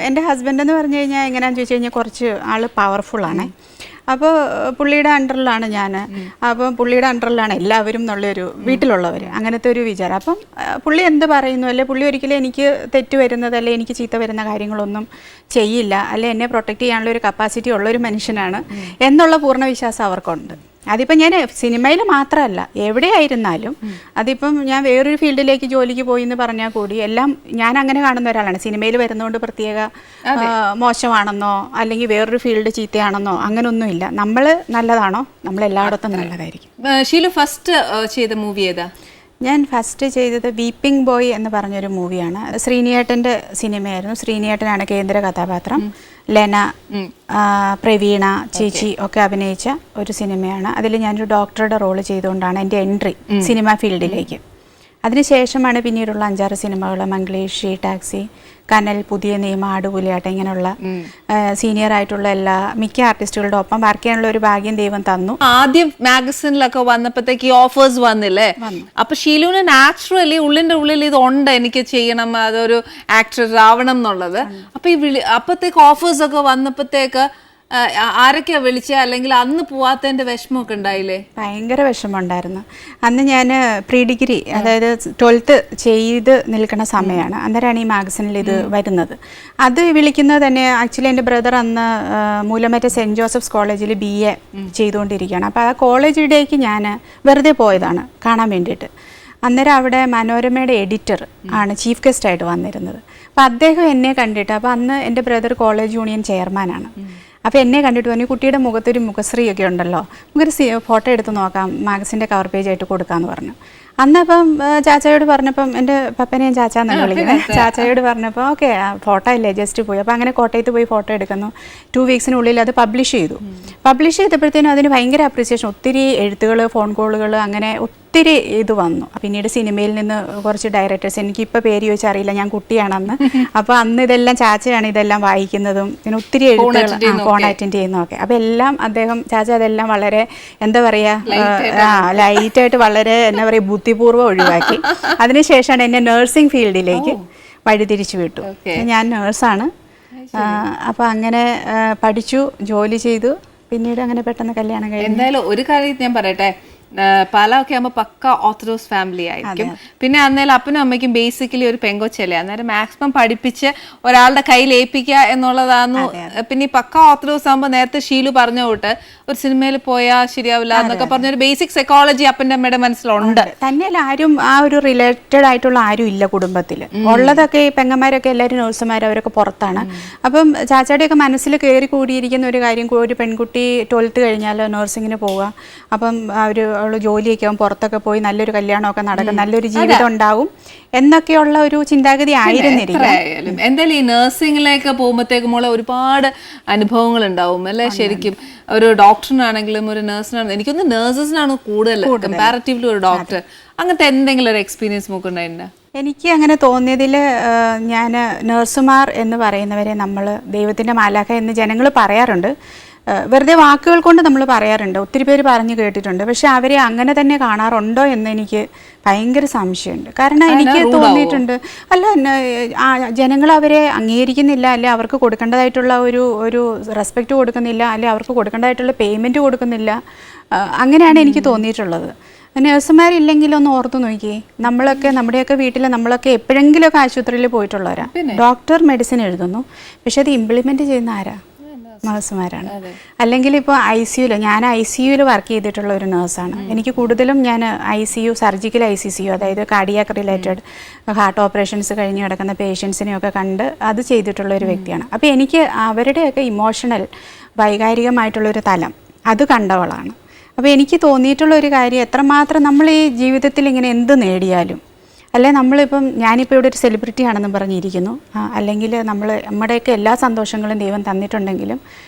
എൻ്റെ ഹസ്ബൻഡ് എന്ന് പറഞ്ഞു കഴിഞ്ഞാൽ എങ്ങനെയാണെന്ന് ചോദിച്ചു കഴിഞ്ഞാൽ കുറച്ച് ആൾ പവർഫുള്ളാണ്. അപ്പോൾ പുള്ളിയുടെ അണ്ടറിലാണ് ഞാൻ. അപ്പം പുള്ളിയുടെ അണ്ടറിലാണ് എല്ലാവരും എന്നുള്ളൊരു വീട്ടിലുള്ളവർ, അങ്ങനത്തെ ഒരു വിചാരം. അപ്പം പുള്ളി എന്ത് പറയുന്നു, അല്ലെ പുള്ളി ഒരിക്കലും എനിക്ക് തെറ്റ് വരുന്നത് അല്ലെ എനിക്ക് ചീത്ത വരുന്ന കാര്യങ്ങളൊന്നും ചെയ്യില്ല, അല്ലെ എന്നെ പ്രൊട്ടക്റ്റ് ചെയ്യാനുള്ള ഒരു കപ്പാസിറ്റി ഉള്ളൊരു മനുഷ്യനാണ് എന്നുള്ള പൂർണ്ണ വിശ്വാസം അവർക്കുണ്ട്. അതിപ്പം ഞാൻ സിനിമയിൽ മാത്രമല്ല എവിടെയായിരുന്നാലും, അതിപ്പം ഞാൻ വേറൊരു ഫീൽഡിലേക്ക് ജോലിക്ക് പോയി എന്ന് പറഞ്ഞാൽ കൂടി എല്ലാം ഞാൻ അങ്ങനെ കാണുന്ന ഒരാളാണ്. സിനിമയിൽ വരുന്നതുകൊണ്ട് പ്രത്യേക മോശമാണെന്നോ അല്ലെങ്കിൽ വേറൊരു ഫീൽഡ് ചീത്തയാണെന്നോ അങ്ങനൊന്നുമില്ല. നമ്മൾ നല്ലതാണോ, നമ്മൾ എല്ലായിടത്തും നല്ലതായിരിക്കും. ഷീലു ഫസ്റ്റ് ചെയ്ത മൂവി ഏതാ? ഞാൻ ഫസ്റ്റ് ചെയ്തത് വീപ്പിംഗ് ബോയ് എന്ന് പറഞ്ഞൊരു മൂവിയാണ്. ശ്രീനിയേട്ടൻ്റെ സിനിമയായിരുന്നു. ശ്രീനിയേട്ടനാണ് കേന്ദ്ര കഥാപാത്രം. ലെന, പ്രവീണ ചേച്ചി ഒക്കെ അഭിനയിച്ച ഒരു സിനിമയാണ്. അതിൽ ഞാനൊരു ഡോക്ടറുടെ റോള് ചെയ്തുകൊണ്ടാണ് എൻ്റെ എൻട്രി സിനിമ ഫീൽഡിലേക്ക്. അതിനുശേഷമാണ് പിന്നീടുള്ള 5-6 സിനിമകൾ, മംഗ്ലീഷ്, ടാക്സി, കനൽ, പുതിയ നിയമം, ആടുപുലിയാട്ടം, ഇങ്ങനെയുള്ള സീനിയർ ആയിട്ടുള്ള എല്ലാ മിക്ക ആർട്ടിസ്റ്റുകളുടെ ഒപ്പം വർക്ക് ചെയ്യാനുള്ള ഒരു ഭാഗ്യം ദൈവം തന്നു. ആദ്യം മാഗസിനിലൊക്കെ വന്നപ്പോഴത്തേക്ക് ഓഫേഴ്സ് വന്നില്ലേ? അപ്പൊ ഷീലുവിന് നാച്ചുറലി ഉള്ളിന്റെ ഉള്ളിൽ ഇത് ഉണ്ട്, എനിക്ക് ചെയ്യണം, അതൊരു ആക്ടർ ആവണം എന്നുള്ളത്. അപ്പൊ ഈ അപ്പത്തേക്ക് ഓഫേഴ്സ് ഒക്കെ വന്നപ്പോഴത്തേക്ക് ആരൊക്കെയാ വിളിച്ച, അല്ലെങ്കിൽ അന്ന് പോവാത്തതിന്റെ വിഷമമൊക്കെ ഉണ്ടായില്ലേ? ഭയങ്കര വിഷമമുണ്ടായിരുന്നു. അന്ന് ഞാൻ പ്രീ ഡിഗ്രി, അതായത് 12th ചെയ്ത് നിൽക്കുന്ന സമയമാണ്. അന്നേരമാണ് ഈ മാഗസിനിൽ ഇത് വരുന്നത്. അത് വിളിക്കുന്നത് തന്നെ ആക്ച്വലി എൻ്റെ ബ്രദർ അന്ന് മൂലമറ്റ സെൻറ്റ് ജോസഫ്സ് കോളേജിൽ BA ചെയ്തുകൊണ്ടിരിക്കുകയാണ്. അപ്പോൾ ആ കോളേജ് ഡേക്ക് ഞാൻ വെറുതെ പോയതാണ് കാണാൻ വേണ്ടിയിട്ട്. അന്നേരം അവിടെ മനോരമയുടെ എഡിറ്റർ ആണ് ചീഫ് ഗസ്റ്റായിട്ട് വന്നിരുന്നത്. അപ്പോൾ അദ്ദേഹം എന്നെ കണ്ടിട്ട്, അപ്പോൾ അന്ന് എൻ്റെ ബ്രദർ കോളേജ് യൂണിയൻ ചെയർമാനാണ്. അപ്പോൾ എന്നെ കണ്ടിട്ട് പറഞ്ഞു, കുട്ടിയുടെ മുഖത്തൊരു മുഖശ്രീയൊക്കെ ഉണ്ടല്ലോ, നമുക്കൊരു ഫോട്ടോ എടുത്ത് നോക്കാം, മാഗസിൻ്റെ കവർ പേജായിട്ട് കൊടുക്കാമെന്ന് പറഞ്ഞു. അന്നപ്പം ചാച്ചയോട് പറഞ്ഞപ്പം, എൻ്റെ പപ്പനെയും ചാച്ചാന്നാണ് വിളിക്കുന്നത്, ചാച്ചയോട് പറഞ്ഞപ്പോൾ ഓക്കെ ഫോട്ടോ ഇല്ലേ ജസ്റ്റ് പോയി. അപ്പോൾ അങ്ങനെ കോട്ടയത്ത് പോയി ഫോട്ടോ എടുക്കുന്നു. 2 വീക്സിനുള്ളിൽ അത് പബ്ലിഷ് ചെയ്തു. പബ്ലിഷ് ചെയ്തപ്പോഴത്തേനും അതിന് ഭയങ്കര അപ്രീസിയേഷൻ, ഒത്തിരി എഴുത്തുകൾ, ഫോൺ കോളുകൾ, അങ്ങനെ ഒത്തിരി ഇത് വന്നു. പിന്നീട് സിനിമയിൽ നിന്ന് കുറച്ച് ഡയറക്ടേഴ്സ്, എനിക്കിപ്പോൾ പേര് ചോദിച്ചറിയില്ല, ഞാൻ കുട്ടിയാണെന്ന്. അപ്പോൾ അന്ന് ഇതെല്ലാം ചാച്ചയാണ് ഇതെല്ലാം വായിക്കുന്നതും, പിന്നെ ഒത്തിരി എഴുത്തുകൾ ഫോൺ അറ്റൻഡ് ചെയ്യുന്നതൊക്കെ. അപ്പോൾ എല്ലാം ചാച്ച അതെല്ലാം വളരെ എന്താ പറയുക ലൈറ്റായിട്ട് വളരെ എന്താ പറയുക ബുദ്ധിപൂർവ്വം ഒഴിവാക്കി. അതിനുശേഷമാണ് എന്നെ നഴ്സിംഗ് ഫീൽഡിലേക്ക് വഴിതിരിച്ചു വിട്ടു. ഞാൻ നേഴ്സാണ്. അപ്പോൾ അങ്ങനെ പഠിച്ചു, ജോലി ചെയ്തു, പിന്നീട് അങ്ങനെ പെട്ടെന്ന് കല്യാണം കഴിഞ്ഞു. എന്തായാലും ഒരു കാര്യം ഞാൻ പറയട്ടെ, പാലൊക്കെ ആകുമ്പോൾ പക്ക ഓർത്തഡോക്സ് ഫാമിലി ആയിരിക്കും. പിന്നെ അന്നേരം അപ്പനും അമ്മയ്ക്കും ബേസിക്കലി ഒരു പെങ്കൊച്ചല്ലേ, അന്നേരം മാക്സിമം പഠിപ്പിച്ച് ഒരാളുടെ കയ്യിൽ ഏൽപ്പിക്കുക എന്നുള്ളതാണ്. പിന്നെ ഈ പക്ക ഓർത്തഡോക്സ് ആകുമ്പോൾ നേരത്തെ ഷീലു പറഞ്ഞ തൊട്ട് ഒരു സിനിമയിൽ പോയാൽ ശരിയാവില്ല എന്നൊക്കെ പറഞ്ഞ ഒരു ബേസിക് സൈക്കോളജി അപ്പൻ്റെ അമ്മയുടെ മനസ്സിലുണ്ട്. തന്നെയല്ല ആരും ആ ഒരു റിലേറ്റഡ് ആയിട്ടുള്ള ആരും ഇല്ല കുടുംബത്തിൽ. ഉള്ളതൊക്കെ ഈ പെങ്ങന്മാരൊക്കെ എല്ലാവരും നഴ്സുമാർ, അവരൊക്കെ പുറത്താണ്. അപ്പം ചാച്ചാടിയൊക്കെ മനസ്സിൽ കയറി കൂടിയിരിക്കുന്ന ഒരു കാര്യം, ഒരു പെൺകുട്ടി 12th കഴിഞ്ഞാൽ നഴ്സിങ്ങിന് പോവുക, അപ്പം അവൾ ജോലിയൊക്കെ ആവും, പുറത്തൊക്കെ പോയി നല്ലൊരു കല്യാണമൊക്കെ നടക്കും, നല്ലൊരു ജീവിതം ഉണ്ടാവും എന്നൊക്കെയുള്ള ഒരു ചിന്താഗതി ആയിരുന്നില്ല. എന്തായാലും ഈ നഴ്സിംഗിലേക്ക് പോകുമ്പോഴത്തേക്കും ഒരുപാട് അനുഭവങ്ങൾ ഉണ്ടാവും അല്ലെ. ശരിക്കും ഒരു ഡോക്ടറിനാണെങ്കിലും ഒരു നഴ്സിനാണെങ്കിലും എനിക്കൊന്ന് നഴ്സസിനാണ് കൂടുതൽ കമ്പാരിറ്റീവ്ലി ഒരു ഡോക്ടർ. അങ്ങനത്തെ എന്തെങ്കിലും ഒരു എക്സ്പീരിയൻസ് നോക്കുന്നുണ്ടോ? എനിക്ക് അങ്ങനെ തോന്നിയതിൽ ഞാൻ നഴ്സുമാർ എന്ന് പറയുന്നവരെ നമ്മൾ ദൈവത്തിൻ്റെ മാലാഖ എന്ന് ജനങ്ങൾ പറയാറുണ്ട്. വെറുതെ വാക്കുകൾ കൊണ്ട് നമ്മൾ പറയാറുണ്ട്, ഒത്തിരി പേര് പറഞ്ഞു കേട്ടിട്ടുണ്ട്. പക്ഷെ അവരെ അങ്ങനെ തന്നെ കാണാറുണ്ടോ എന്ന് എനിക്ക് ഭയങ്കര സംശയമുണ്ട്. കാരണം എനിക്ക് തോന്നിയിട്ടുണ്ട്, അല്ല ജനങ്ങൾ അവരെ അംഗീകരിക്കുന്നില്ല, അല്ലെ അവർക്ക് കൊടുക്കേണ്ടതായിട്ടുള്ള ഒരു റെസ്പെക്റ്റ് കൊടുക്കുന്നില്ല, അല്ലെ അവർക്ക് കൊടുക്കേണ്ടതായിട്ടുള്ള പേയ്മെൻറ്റ് കൊടുക്കുന്നില്ല. അങ്ങനെയാണ് എനിക്ക് തോന്നിയിട്ടുള്ളത്. നഴ്സുമാരില്ലെങ്കിലൊന്ന് ഓർത്തു നോക്കിയേ, നമ്മുടെയൊക്കെ വീട്ടിൽ നമ്മളൊക്കെ എപ്പോഴെങ്കിലുമൊക്കെ ആശുപത്രിയിൽ പോയിട്ടുള്ളവരാണ്. ഡോക്ടർ മെഡിസിൻ എഴുതുന്നു, പക്ഷെ അത് ഇംപ്ലിമെൻറ്റ് ചെയ്യുന്ന ആരാ? നഴ്സുമാരാണ്. അല്ലെങ്കിൽ ഇപ്പോൾ ICUയിൽ, ഞാൻ ICUയിൽ വർക്ക് ചെയ്തിട്ടുള്ള ഒരു നേഴ്സാണ്. എനിക്ക് കൂടുതലും ഞാൻ ICU, സർജിക്കൽ ICU, അതായത് കാർഡിയാക് റിലേറ്റഡ് ഹാർട്ട് ഓപ്പറേഷൻസ് കഴിഞ്ഞ് കിടക്കുന്ന പേഷ്യൻസിനെയൊക്കെ കണ്ട് അത് ചെയ്തിട്ടുള്ള ഒരു വ്യക്തിയാണ്. അപ്പോൾ എനിക്ക് അവരുടെയൊക്കെ ഇമോഷണൽ, വൈകാരികമായിട്ടുള്ളൊരു തലം അത് കണ്ടവളാണ്. അപ്പോൾ എനിക്ക് തോന്നിയിട്ടുള്ള ഒരു കാര്യം, എത്രമാത്രം നമ്മൾ ഈ ജീവിതത്തിൽ ഇങ്ങനെ എന്ത് നേടിയാലും, അല്ലെ നമ്മളിപ്പം ഞാനിപ്പോൾ ഇവിടെ ഒരു സെലിബ്രിറ്റി ആണെന്ന് പറഞ്ഞിരിക്കുന്നു, അല്ലെങ്കിൽ നമ്മുടെയൊക്കെ എല്ലാ സന്തോഷങ്ങളും ദൈവം തന്നിട്ടുണ്ടെങ്കിലും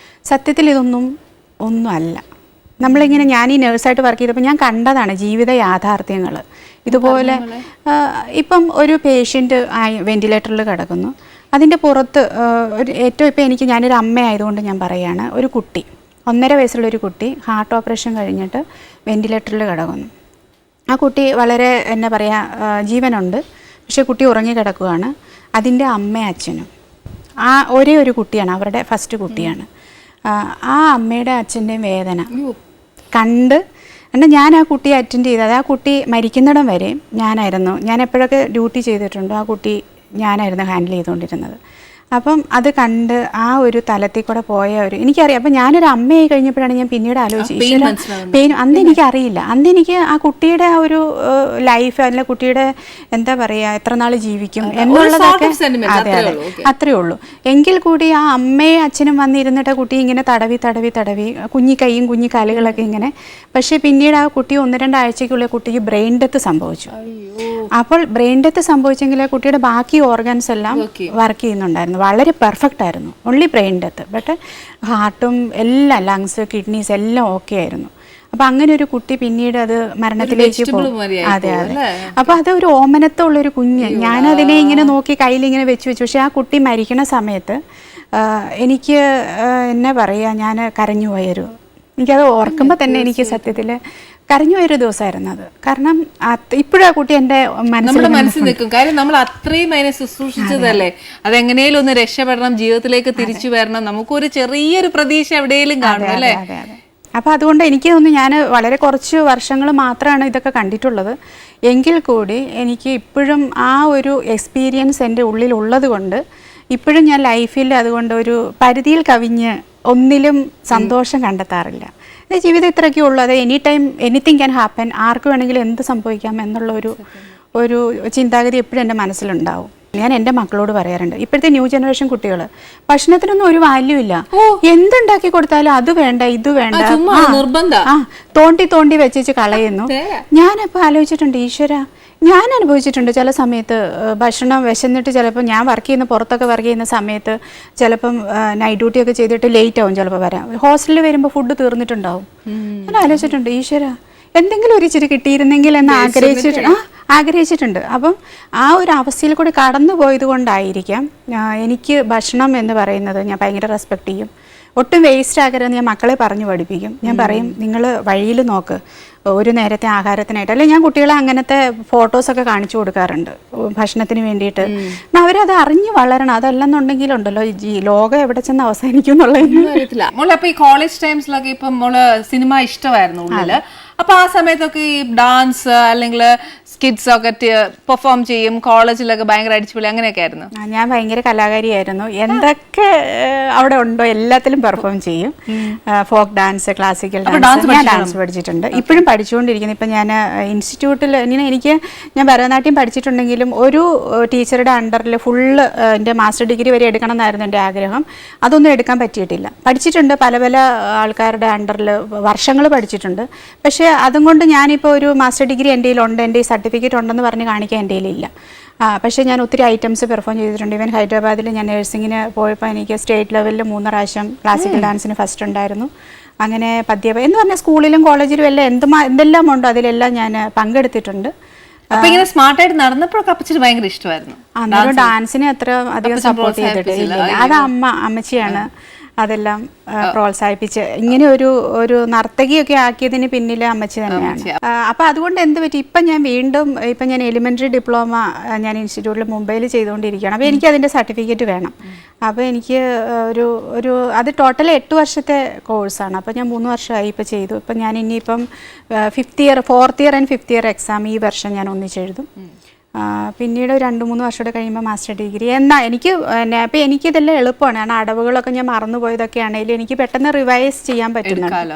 സത്യത്തിൽ ഒന്നും അല്ല. നമ്മളിങ്ങനെ, ഞാൻ ഈ നേഴ്സായിട്ട് വർക്ക് ചെയ്തപ്പോൾ ഞാൻ കണ്ടതാണ് ജീവിത യാഥാർത്ഥ്യങ്ങൾ. ഇതുപോലെ ഇപ്പം ഒരു പേഷ്യൻ്റ് വെന്റിലേറ്ററിൽ കിടക്കുന്നു, അതിൻ്റെ പുറത്ത് ഏറ്റവും ഇപ്പോൾ ഞാനൊരു അമ്മയായതുകൊണ്ട് ഞാൻ പറയുകയാണ്, ഒരു കുട്ടി 1.5 വയസ്സുള്ളൊരു കുട്ടി ഹാർട്ട് ഓപ്പറേഷൻ കഴിഞ്ഞിട്ട് വെന്റിലേറ്ററിൽ കിടക്കുന്നു. ആ കുട്ടി വളരെ എന്താ പറയുക ജീവനുണ്ട്, പക്ഷേ കുട്ടി ഉറങ്ങി കിടക്കുകയാണ്. അതിൻ്റെ അമ്മയും അച്ഛനും ഒരേ ഒരു കുട്ടിയാണ്, അവരുടെ ഫസ്റ്റ് കുട്ടിയാണ്. ആ അമ്മയുടെ അച്ഛൻ്റെയും വേദന കണ്ട് ഞാൻ ആ കുട്ടിയെ അറ്റൻഡ് ചെയ്തത്, ആ കുട്ടി മരിക്കുന്നിടം വരെ ഞാൻ എപ്പോഴൊക്കെ ഡ്യൂട്ടി ചെയ്തിട്ടുണ്ടോ ആ കുട്ടി ഞാനായിരുന്നു ഹാൻഡിൽ ചെയ്തുകൊണ്ടിരുന്നത്. അപ്പം അത് കണ്ട് ആ ഒരു തലത്തിൽ കൂടെ പോയ എനിക്കറിയാം. അപ്പം ഞാനൊരു അമ്മയായി കഴിഞ്ഞപ്പോഴാണ് ഞാൻ പിന്നീട് ആലോചിച്ചത് പെയിൻ. അന്ന് എനിക്കറിയില്ല, അന്ന് എനിക്ക് ആ കുട്ടിയുടെ ആ ഒരു ലൈഫ്, അല്ല കുട്ടിയുടെ എന്താ പറയുക എത്ര നാൾ ജീവിക്കും എന്നുള്ളതൊക്കെ, അതെ അത്രയേ ഉള്ളൂ. എങ്കിൽ കൂടി ആ അമ്മയും അച്ഛനും വന്നിരുന്നിട്ട് കുട്ടി ഇങ്ങനെ തടവി കുഞ്ഞി കൈയും കുഞ്ഞി കാലുകളൊക്കെ ഇങ്ങനെ. പക്ഷേ പിന്നീട് ആ കുട്ടി 1-2 ആഴ്ചയ്ക്കുള്ളിൽ കുട്ടിക്ക് ബ്രെയിൻ ഡെത്ത് സംഭവിച്ചു. അപ്പോൾ ബ്രെയിൻ ഡെത്ത് സംഭവിച്ചെങ്കിൽ കുട്ടിയുടെ ബാക്കി ഓർഗൻസ് എല്ലാം വർക്ക് ചെയ്യുന്നുണ്ടായിരുന്നു, വളരെ പെർഫെക്റ്റ് ആയിരുന്നു. ഓൺലി ബ്രെയിൻ ഡെത്ത്, ബട്ട് ഹാർട്ടും എല്ലാം, ലങ്സ്, കിഡ്നീസ് എല്ലാം ഓക്കെ ആയിരുന്നു. അപ്പം അങ്ങനെ ഒരു കുട്ടി പിന്നീട് അത് മരണത്തിലേക്ക് പോകും. അതെ. അപ്പോൾ അതൊരു ഓമനത്തുള്ളൊരു കുഞ്ഞ്. ഞാനതിനെ ഇങ്ങനെ നോക്കി കയ്യിലിങ്ങനെ വെച്ചു. പക്ഷേ ആ കുട്ടി മരിക്കണ സമയത്ത് എനിക്ക് എന്നാ പറയുക, ഞാൻ കരഞ്ഞു പോയൊരു, എനിക്കത് ഓർക്കുമ്പോൾ തന്നെ എനിക്ക് സത്യത്തിൽ കരഞ്ഞു പോയൊരു ദിവസമായിരുന്നു അത്. കാരണം ഇപ്പോഴും ആ കുട്ടി എൻ്റെ മനസ്സിൽ നിൽക്കും. കാര്യം നമ്മൾ അത്രയും അതിനെ ശുശ്രൂഷിച്ചതല്ലേ, അതെങ്ങനെയും ഒന്ന് രക്ഷപ്പെടണം, ജീവിതത്തിലേക്ക് തിരിച്ചു വരണം, നമുക്കൊരു ചെറിയൊരു പ്രതീക്ഷ എവിടെയെങ്കിലും കാണും അല്ലേ. അപ്പോൾ അതുകൊണ്ട് എനിക്ക് തോന്നുന്നു, ഞാൻ വളരെ കുറച്ച് വർഷങ്ങൾ മാത്രമാണ് ഇതൊക്കെ കണ്ടിട്ടുള്ളത്. എങ്കിൽ കൂടി എനിക്ക് ഇപ്പോഴും ആ ഒരു എക്സ്പീരിയൻസ് എൻ്റെ ഉള്ളിൽ ഉള്ളത് കൊണ്ട് ഇപ്പോഴും ഞാൻ ലൈഫിൽ അതുകൊണ്ട് ഒരു പരിധിയിൽ കവിഞ്ഞ് ഒന്നിലും സന്തോഷം കണ്ടെത്താറില്ല. ജീവിതം ഇത്രയൊക്കെ ഉള്ളൂ, അത് any time anything can happen, ആർക്ക് വേണമെങ്കിലും എന്ത് സംഭവിക്കാം എന്നുള്ള ഒരു ചിന്താഗതി എപ്പോഴും എൻ്റെ മനസ്സിലുണ്ടാവും. ഞാൻ എൻ്റെ മക്കളോട് പറയാറുണ്ട്, ഇപ്പോഴത്തെ ന്യൂ ജനറേഷൻ കുട്ടികൾ ഭക്ഷണത്തിനൊന്നും ഒരു വാല്യൂ ഇല്ല, എന്തുണ്ടാക്കി കൊടുത്താലും അത് വേണ്ട ഇത് വേണ്ട, തോണ്ടി വെച്ച് കളയുന്നു. ഞാനപ്പോൾ ആലോചിച്ചിട്ടുണ്ട്, ഈശ്വര, ഞാൻ അനുഭവിച്ചിട്ടുണ്ട് ചില സമയത്ത് ഭക്ഷണം വിശന്നിട്ട്, ചിലപ്പോൾ ഞാൻ പുറത്തൊക്കെ വർക്ക് ചെയ്യുന്ന സമയത്ത് ചിലപ്പം നൈറ്റ് ഡ്യൂട്ടിയൊക്കെ ചെയ്തിട്ട് ലേറ്റ് ആവും ചിലപ്പോൾ വരാം. ഹോസ്റ്റലിൽ വരുമ്പോൾ ഫുഡ് തീർന്നിട്ടുണ്ടാവും. ഞാൻ ആലോചിച്ചിട്ടുണ്ട്, ഈശ്വര, എന്തെങ്കിലും ഒരു ഇച്ചിരി കിട്ടിയിരുന്നെങ്കിൽ എന്ന് ആഗ്രഹിച്ചിട്ടുണ്ട്. അപ്പം ആ ഒരു അവസ്ഥയിൽ കൂടി കടന്നു പോയത് കൊണ്ടായിരിക്കാം എനിക്ക് ഭക്ഷണം എന്ന് പറയുന്നത് ഞാൻ ഭയങ്കര റെസ്പെക്റ്റ് ചെയ്യും. ഒട്ടും വേസ്റ്റ് ആകരുതെന്ന് ഞാൻ മക്കളെ പറഞ്ഞു പഠിപ്പിക്കും. ഞാൻ പറയും, നിങ്ങൾ വഴിയിൽ നോക്ക്, ഒരു നേരത്തെ ആഹാരത്തിനായിട്ട്. അല്ലെങ്കിൽ ഞാൻ കുട്ടികളെ അങ്ങനത്തെ ഫോട്ടോസൊക്കെ കാണിച്ചു കൊടുക്കാറുണ്ട് ഭക്ഷണത്തിന് വേണ്ടിയിട്ട്. അവരത് അറിഞ്ഞ് വളരണം. അതല്ലെന്നുണ്ടെങ്കിലുണ്ടല്ലോ ലോകം എവിടെ ചെന്ന് അവസാനിക്കും എന്നുള്ളതിന് അറിയത്തില്ല. മോളെ, അപ്പൊ ഈ കോളേജ് ടൈംസിലൊക്കെ ഇപ്പം മോള് സിനിമ ഇഷ്ടമായിരുന്നു ഉള്ളില്, അപ്പൊ ആ സമയത്തൊക്കെ ഈ ഡാൻസ് അല്ലെങ്കിൽ സ്കിറ്റ്സ് ഒക്കെ പെർഫോം ചെയ്യും, കോളേജിലൊക്കെ ഭയങ്കര അടിച്ചുപൊളി അങ്ങനെയൊക്കെ ആയിരുന്നു? ഞാൻ ഭയങ്കര കലാകാരിയായിരുന്നു. എന്തൊക്കെ അവിടെ ഉണ്ടോ എല്ലാത്തിലും പെർഫോം ചെയ്യും. ഫോക്ക് ഡാൻസ്, ക്ലാസിക്കൽ ഡാൻസ്, ഞാൻ ഡാൻസ് പഠിച്ചിട്ടുണ്ട്. ഇപ്പോഴും പഠിച്ചുകൊണ്ടിരിക്കുന്നു. ഇപ്പം ഞാൻ ഇൻസ്റ്റിറ്റ്യൂട്ടിൽ ഞാൻ ഭരതനാട്യം പഠിച്ചിട്ടുണ്ടെങ്കിലും ഒരു ടീച്ചറുടെ അണ്ടറിൽ ഫുള്ള് എൻ്റെ മാസ്റ്റർ ഡിഗ്രി വരെ എടുക്കണം എന്നായിരുന്നു എൻ്റെ ആഗ്രഹം. അതൊന്നും എടുക്കാൻ പറ്റിയിട്ടില്ല. പഠിച്ചിട്ടുണ്ട്, പല പല ആൾക്കാരുടെ അണ്ടറിൽ വർഷങ്ങൾ പഠിച്ചിട്ടുണ്ട്. പക്ഷേ അതും കൊണ്ട് ഞാനിപ്പോൾ ഒരു മാസ്റ്റർ ഡിഗ്രി എൻ്റെ കയ്യിലുണ്ട്, എൻ്റെ ഈ സർട്ടിഫിക്കറ്റ് ഉണ്ടെന്ന് പറഞ്ഞ് കാണിക്കാൻ എൻ്റെ കയ്യിലില്ല. പക്ഷേ ഞാൻ ഒത്തിരി ഐറ്റംസ് പെർഫോം ചെയ്തിട്ടുണ്ട്. ഈവൻ ഹൈദരാബാദിൽ ഞാൻ നഴ്സിങ്ങിന് പോയപ്പോൾ എനിക്ക് സ്റ്റേറ്റ് ലെവലിൽ 3 പ്രാവശ്യം ക്ലാസിക്കൽ ഡാൻസിന് ഫസ്റ്റ് ഉണ്ടായിരുന്നു. അങ്ങനെ എന്ന് പറഞ്ഞാൽ സ്കൂളിലും കോളേജിലും എല്ലാം എന്തെല്ലാം ഉണ്ടോ അതിലെല്ലാം ഞാൻ പങ്കെടുത്തിട്ടുണ്ട്. അപ്പൊ ഇങ്ങനെ സ്മാർട്ടായിട്ട് നടന്നപ്പോഴൊക്കെ അപ്പച്ചന് ഭയങ്കര ഇഷ്ടമായിരുന്നു. അന്നേരം ഡാൻസിനെ അത്ര അധികം സപ്പോർട്ട് ചെയ്തിട്ടില്ല. അത് അമ്മച്ചിയാണ് അതെല്ലാം പ്രോത്സാഹിപ്പിച്ച് ഇങ്ങനെ ഒരു നർത്തകിയൊക്കെ ആക്കിയതിന് പിന്നിൽ അമ്മച്ചി തന്നെയാണ്. അപ്പൊ അതുകൊണ്ട് എന്ത് പറ്റി, ഇപ്പം ഞാൻ എലിമെന്ററി ഡിപ്ലോമ ഞാൻ ഇൻസ്റ്റിറ്റ്യൂട്ടിൽ മുംബൈയിൽ ചെയ്തുകൊണ്ടിരിക്കുകയാണ്. അപ്പോൾ എനിക്ക് അതിൻ്റെ സർട്ടിഫിക്കറ്റ് വേണം. അപ്പോൾ എനിക്ക് അത് ടോട്ടൽ 8 വർഷത്തെ കോഴ്സാണ്. അപ്പോൾ ഞാൻ 3 വർഷമായി ഇപ്പോൾ ചെയ്തു. ഇപ്പം ഞാൻ ഇനിയിപ്പം 4th year and 5th year exam ഈ വർഷം ഞാൻ ഒന്നിച്ചെഴുതും. പിന്നീട് 2-3 വർഷം കഴിയുമ്പോൾ മാസ്റ്റർ ഡിഗ്രി. അപ്പോൾ എനിക്കിതെല്ലാം എളുപ്പമാണ്. കാരണം അടവുകളൊക്കെ ഞാൻ മറന്നുപോയതൊക്കെ ആണെങ്കിലും എനിക്ക് പെട്ടെന്ന് റിവൈസ് ചെയ്യാൻ പറ്റുന്നുണ്ട്.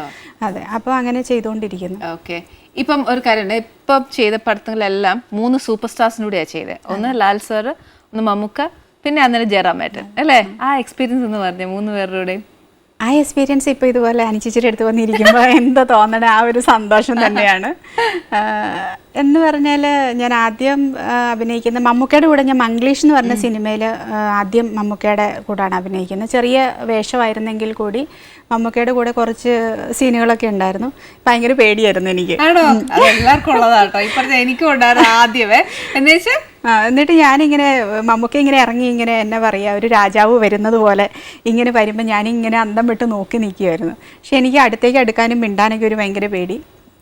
അതെ, അപ്പോൾ അങ്ങനെ ചെയ്തുകൊണ്ടിരിക്കുന്നു. ഓക്കെ. ഇപ്പം ഒരു കാര്യമുണ്ട്, ഇപ്പം ചെയ്ത പടങ്ങളെല്ലാം 3 സൂപ്പർ സ്റ്റാർസിനൂടെയാണ് ചെയ്തത്. ഒന്ന് ലാൽ സാറ്, ഒന്ന് മമ്മൂക്ക, പിന്നെ അന്നേരം ജയറാമേട്ടൻ അല്ലേ? ആ എക്സ്പീരിയൻസ് എന്ന് പറഞ്ഞേ 3 പേരുടെയും. ആ എക്സ്പീരിയൻസ് ഇപ്പോൾ ഇതുപോലെ അനുചേച്ചിയുടെ അടുത്ത് വന്നിരിക്കുമ്പോൾ എന്താ തോന്നണേ, ആ ഒരു സന്തോഷം തന്നെയാണ്. എന്ന് പറഞ്ഞാൽ ഞാൻ ആദ്യം അഭിനയിക്കുന്ന മമ്മൂക്കയുടെ കൂടെ ഞാൻ മംഗ്ലീഷ് എന്ന് പറഞ്ഞ സിനിമയിൽ ആദ്യം മമ്മൂക്കയുടെ കൂടാണ് അഭിനയിക്കുന്നത്. ചെറിയ വേഷമായിരുന്നെങ്കിൽ കൂടി മമ്മൂക്കയുടെ കൂടെ കുറച്ച് സീനുകളൊക്കെ ഉണ്ടായിരുന്നു. ഭയങ്കര പേടിയായിരുന്നു എനിക്ക്. എല്ലാവർക്കും ഉള്ളതാട്ടോ, ഇപ്പോഴത്തെ എനിക്കും ഉണ്ടായിരുന്നു ആദ്യമേ. എന്നിട്ട് ഞാനിങ്ങനെ മമ്മൂക്ക ഇങ്ങനെ ഇറങ്ങി ഇങ്ങനെ എന്നാ പറയുക, ഒരു രാജാവ് വരുന്നത് പോലെ ഇങ്ങനെ വരുമ്പോൾ ഞാനിങ്ങനെ അന്തം വിട്ട് നോക്കി നിൽക്കുമായിരുന്നു. പക്ഷെ എനിക്ക് അടുത്തേക്ക് അടുക്കാനും മിണ്ടാനൊക്കെ ഒരു ഭയങ്കര പേടി.